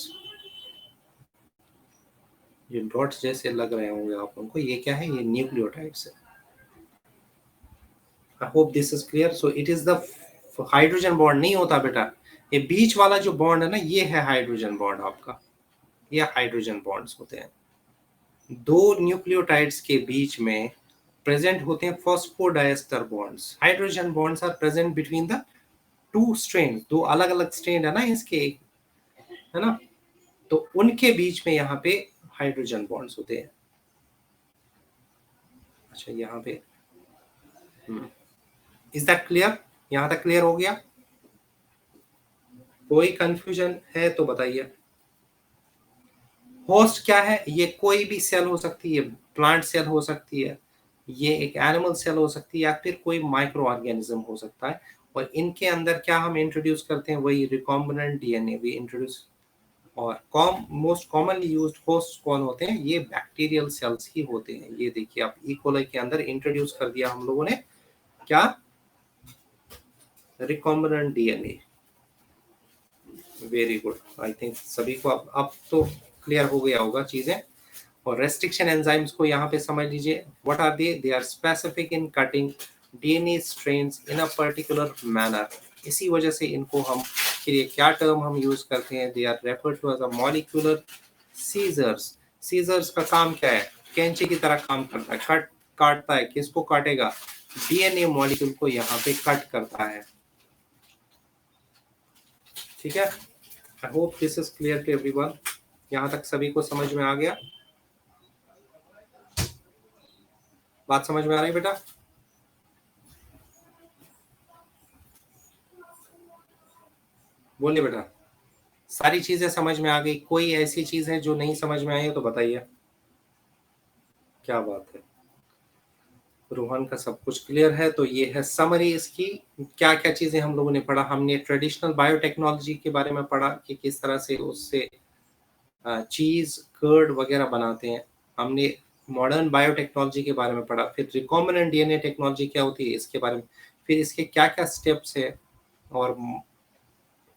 ये डॉट्स जैसे लग रहे होंगे आप उनको, ये क्या है? ये न्यूक्लियोटाइड्स है। I hope this is clear. So it is the hydrogen bond नहीं होता बेटा, ये बीच वाला जो बॉन्ड है ना, ये है हाइड्रोजन बॉन्ड आपका। ये हाइड्रोजन बॉन्ड्स होते हैं। दो न्यूक्लियोटाइड्स के बीच में प्रेजेंट होते हैं phosphodiester bonds. Hydrogen bonds are present between the two strand, दो अलग अलग स्ट्रेन है ना इसके, है ना, तो उनके बीच में यहाँ पे हाइड्रोजन बॉन्ड्स होते हैं। अच्छा यहाँ पे इज दैट क्लियर? यहाँ तक क्लियर हो गया? कोई कंफ्यूजन है तो बताइए। होस्ट क्या है? ये कोई भी सेल हो सकती है, प्लांट सेल हो सकती है, ये एक एनिमल सेल हो सकती है, या फिर कोई माइक्रो ऑर्गेनिज्म हो सकता है। और इनके अंदर क्या हम इंट्रोड्यूस करते हैं? वही रिकॉम्बिनेंट डीएनए भी इंट्रोड्यूस। और मोस्ट कॉमनली यूज्ड होस्ट कौन होते हैं? ये बैक्टीरियल सेल्स ही होते हैं। ये देखिए आप ई कोलाई के अंदर इंट्रोड्यूस कर दिया हम लोगों ने क्या? Recombinant DNA. Very good, I think सभी को अब तो क्लियर हो गया होगा चीजें। और रेस्ट्रिक्शन एंजाइम्स को यहाँ पे समझ लीजिए, what are they are specific in cutting DNA strands in a particular manner. इसी वजह से इनको हम के लिए क्या टर्म हम यूज करते हैं? They are referred to as a molecular scissors. Scissors का काम क्या है? कैंची की तरह काम करता है, काटता है। किसको काटेगा? डीएनए मॉलिक्यूल को यहाँ पे कट करता है। ठीक है, I hope this is clear to everyone. यहाँ तक सभी को समझ में आ गया? बात समझ में आ रही बेटा? बोलिए बेटा, सारी चीजें समझ में आ गई? कोई ऐसी चीज है जो नहीं समझ में आई है तो बताइए। क्या बात है, रोहन का सब कुछ क्लियर है। तो ये है समरी इसकी, क्या क्या चीजें हम लोगों ने पढ़ा। हमने ट्रेडिशनल बायोटेक्नोलॉजी के बारे में पढ़ा कि किस तरह से उससे चीज कर्ड वगैरह बनाते हैं। हमने मॉडर्न बायोटेक्नोलॉजी के बारे में पढ़ा। फिर रिकॉम्बिनेंट डीएनए टेक्नोलॉजी क्या होती है इसके बारे में, फिर इसके क्या क्या स्टेप्स है, और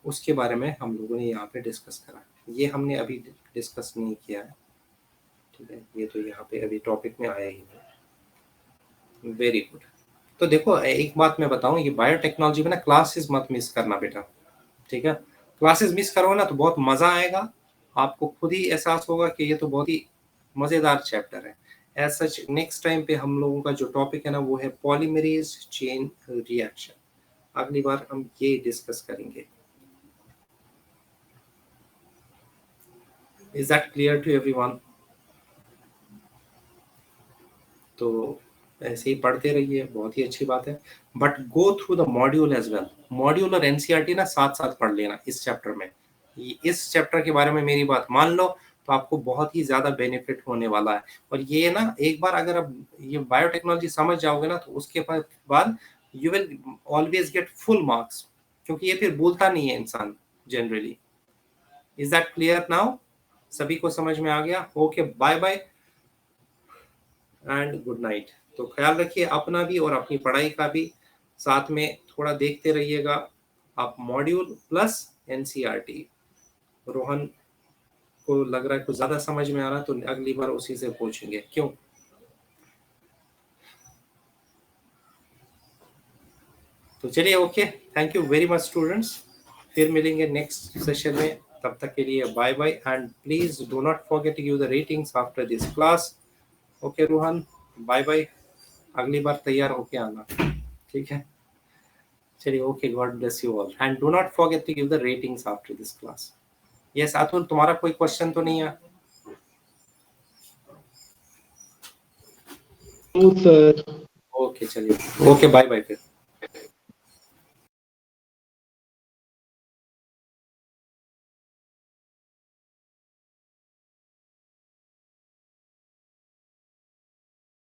उसके बारे में हम लोगों ने यहाँ पे डिस्कस करा। ये हमने अभी डिस्कस नहीं किया है, ठीक है, ये तो यहाँ पे अभी टॉपिक में आया ही नहीं। Very good. तो देखो एक बात मैं बताऊं, ये बायोटेक्नोलॉजी में ना क्लासेस मत मिस करना बेटा, ठीक है। क्लासेस मिस करो ना तो बहुत मजा आएगा, आपको खुद ही एहसास होगा कि ये तो बहुत ही मजेदार चैप्टर है। एज सच नेक्स्ट टाइम पे हम लोगों का जो टॉपिक है ना वो है पॉलीमरेज चेन रिएक्शन। अगली बार हम ये डिस्कस करेंगे। Is that clear to everyone? तो ऐसे ही पढ़ते रहिए, बहुत ही अच्छी बात है। But go through the module as well. Module और एनसीईआरटी ना साथ साथ पढ़ लेना इस चैप्टर में। इस चैप्टर के बारे में मेरी बात मान लो तो आपको बहुत ही ज्यादा बेनिफिट होने वाला है। और ये ना एक बार अगर आप ये बायोटेक्नोलॉजी समझ जाओगे ना तो उसके बाद you will always get full marks, क्योंकि ये फिर भूलता नहीं है इंसान generally. Is that clear now? सभी को समझ में आ गया? Okay, bye bye and good night. तो ख्याल रखिए अपना भी और अपनी पढ़ाई का भी, साथ में थोड़ा देखते रहिएगा आप मॉड्यूल प्लस एनसीईआरटी। रोहन को लग रहा है कुछ ज्यादा समझ में आ रहा, तो अगली बार उसी से पूछेंगे क्यों। तो चलिए, okay, thank you very much students. फिर मिलेंगे नेक्स्ट सेशन में, तब तक के लिए bye bye and please do not forget to give the ratings after this class. Okay Rohan, bye bye, अगली बार तैयार होके आना, ठीक है। चलिए, okay, God bless you all and do not forget to give the ratings after this class. Yes Atul, तुम्हारा कोई क्वेश्चन तो नहीं है? सर ओके चलिए, ओके बाय बाय फिर।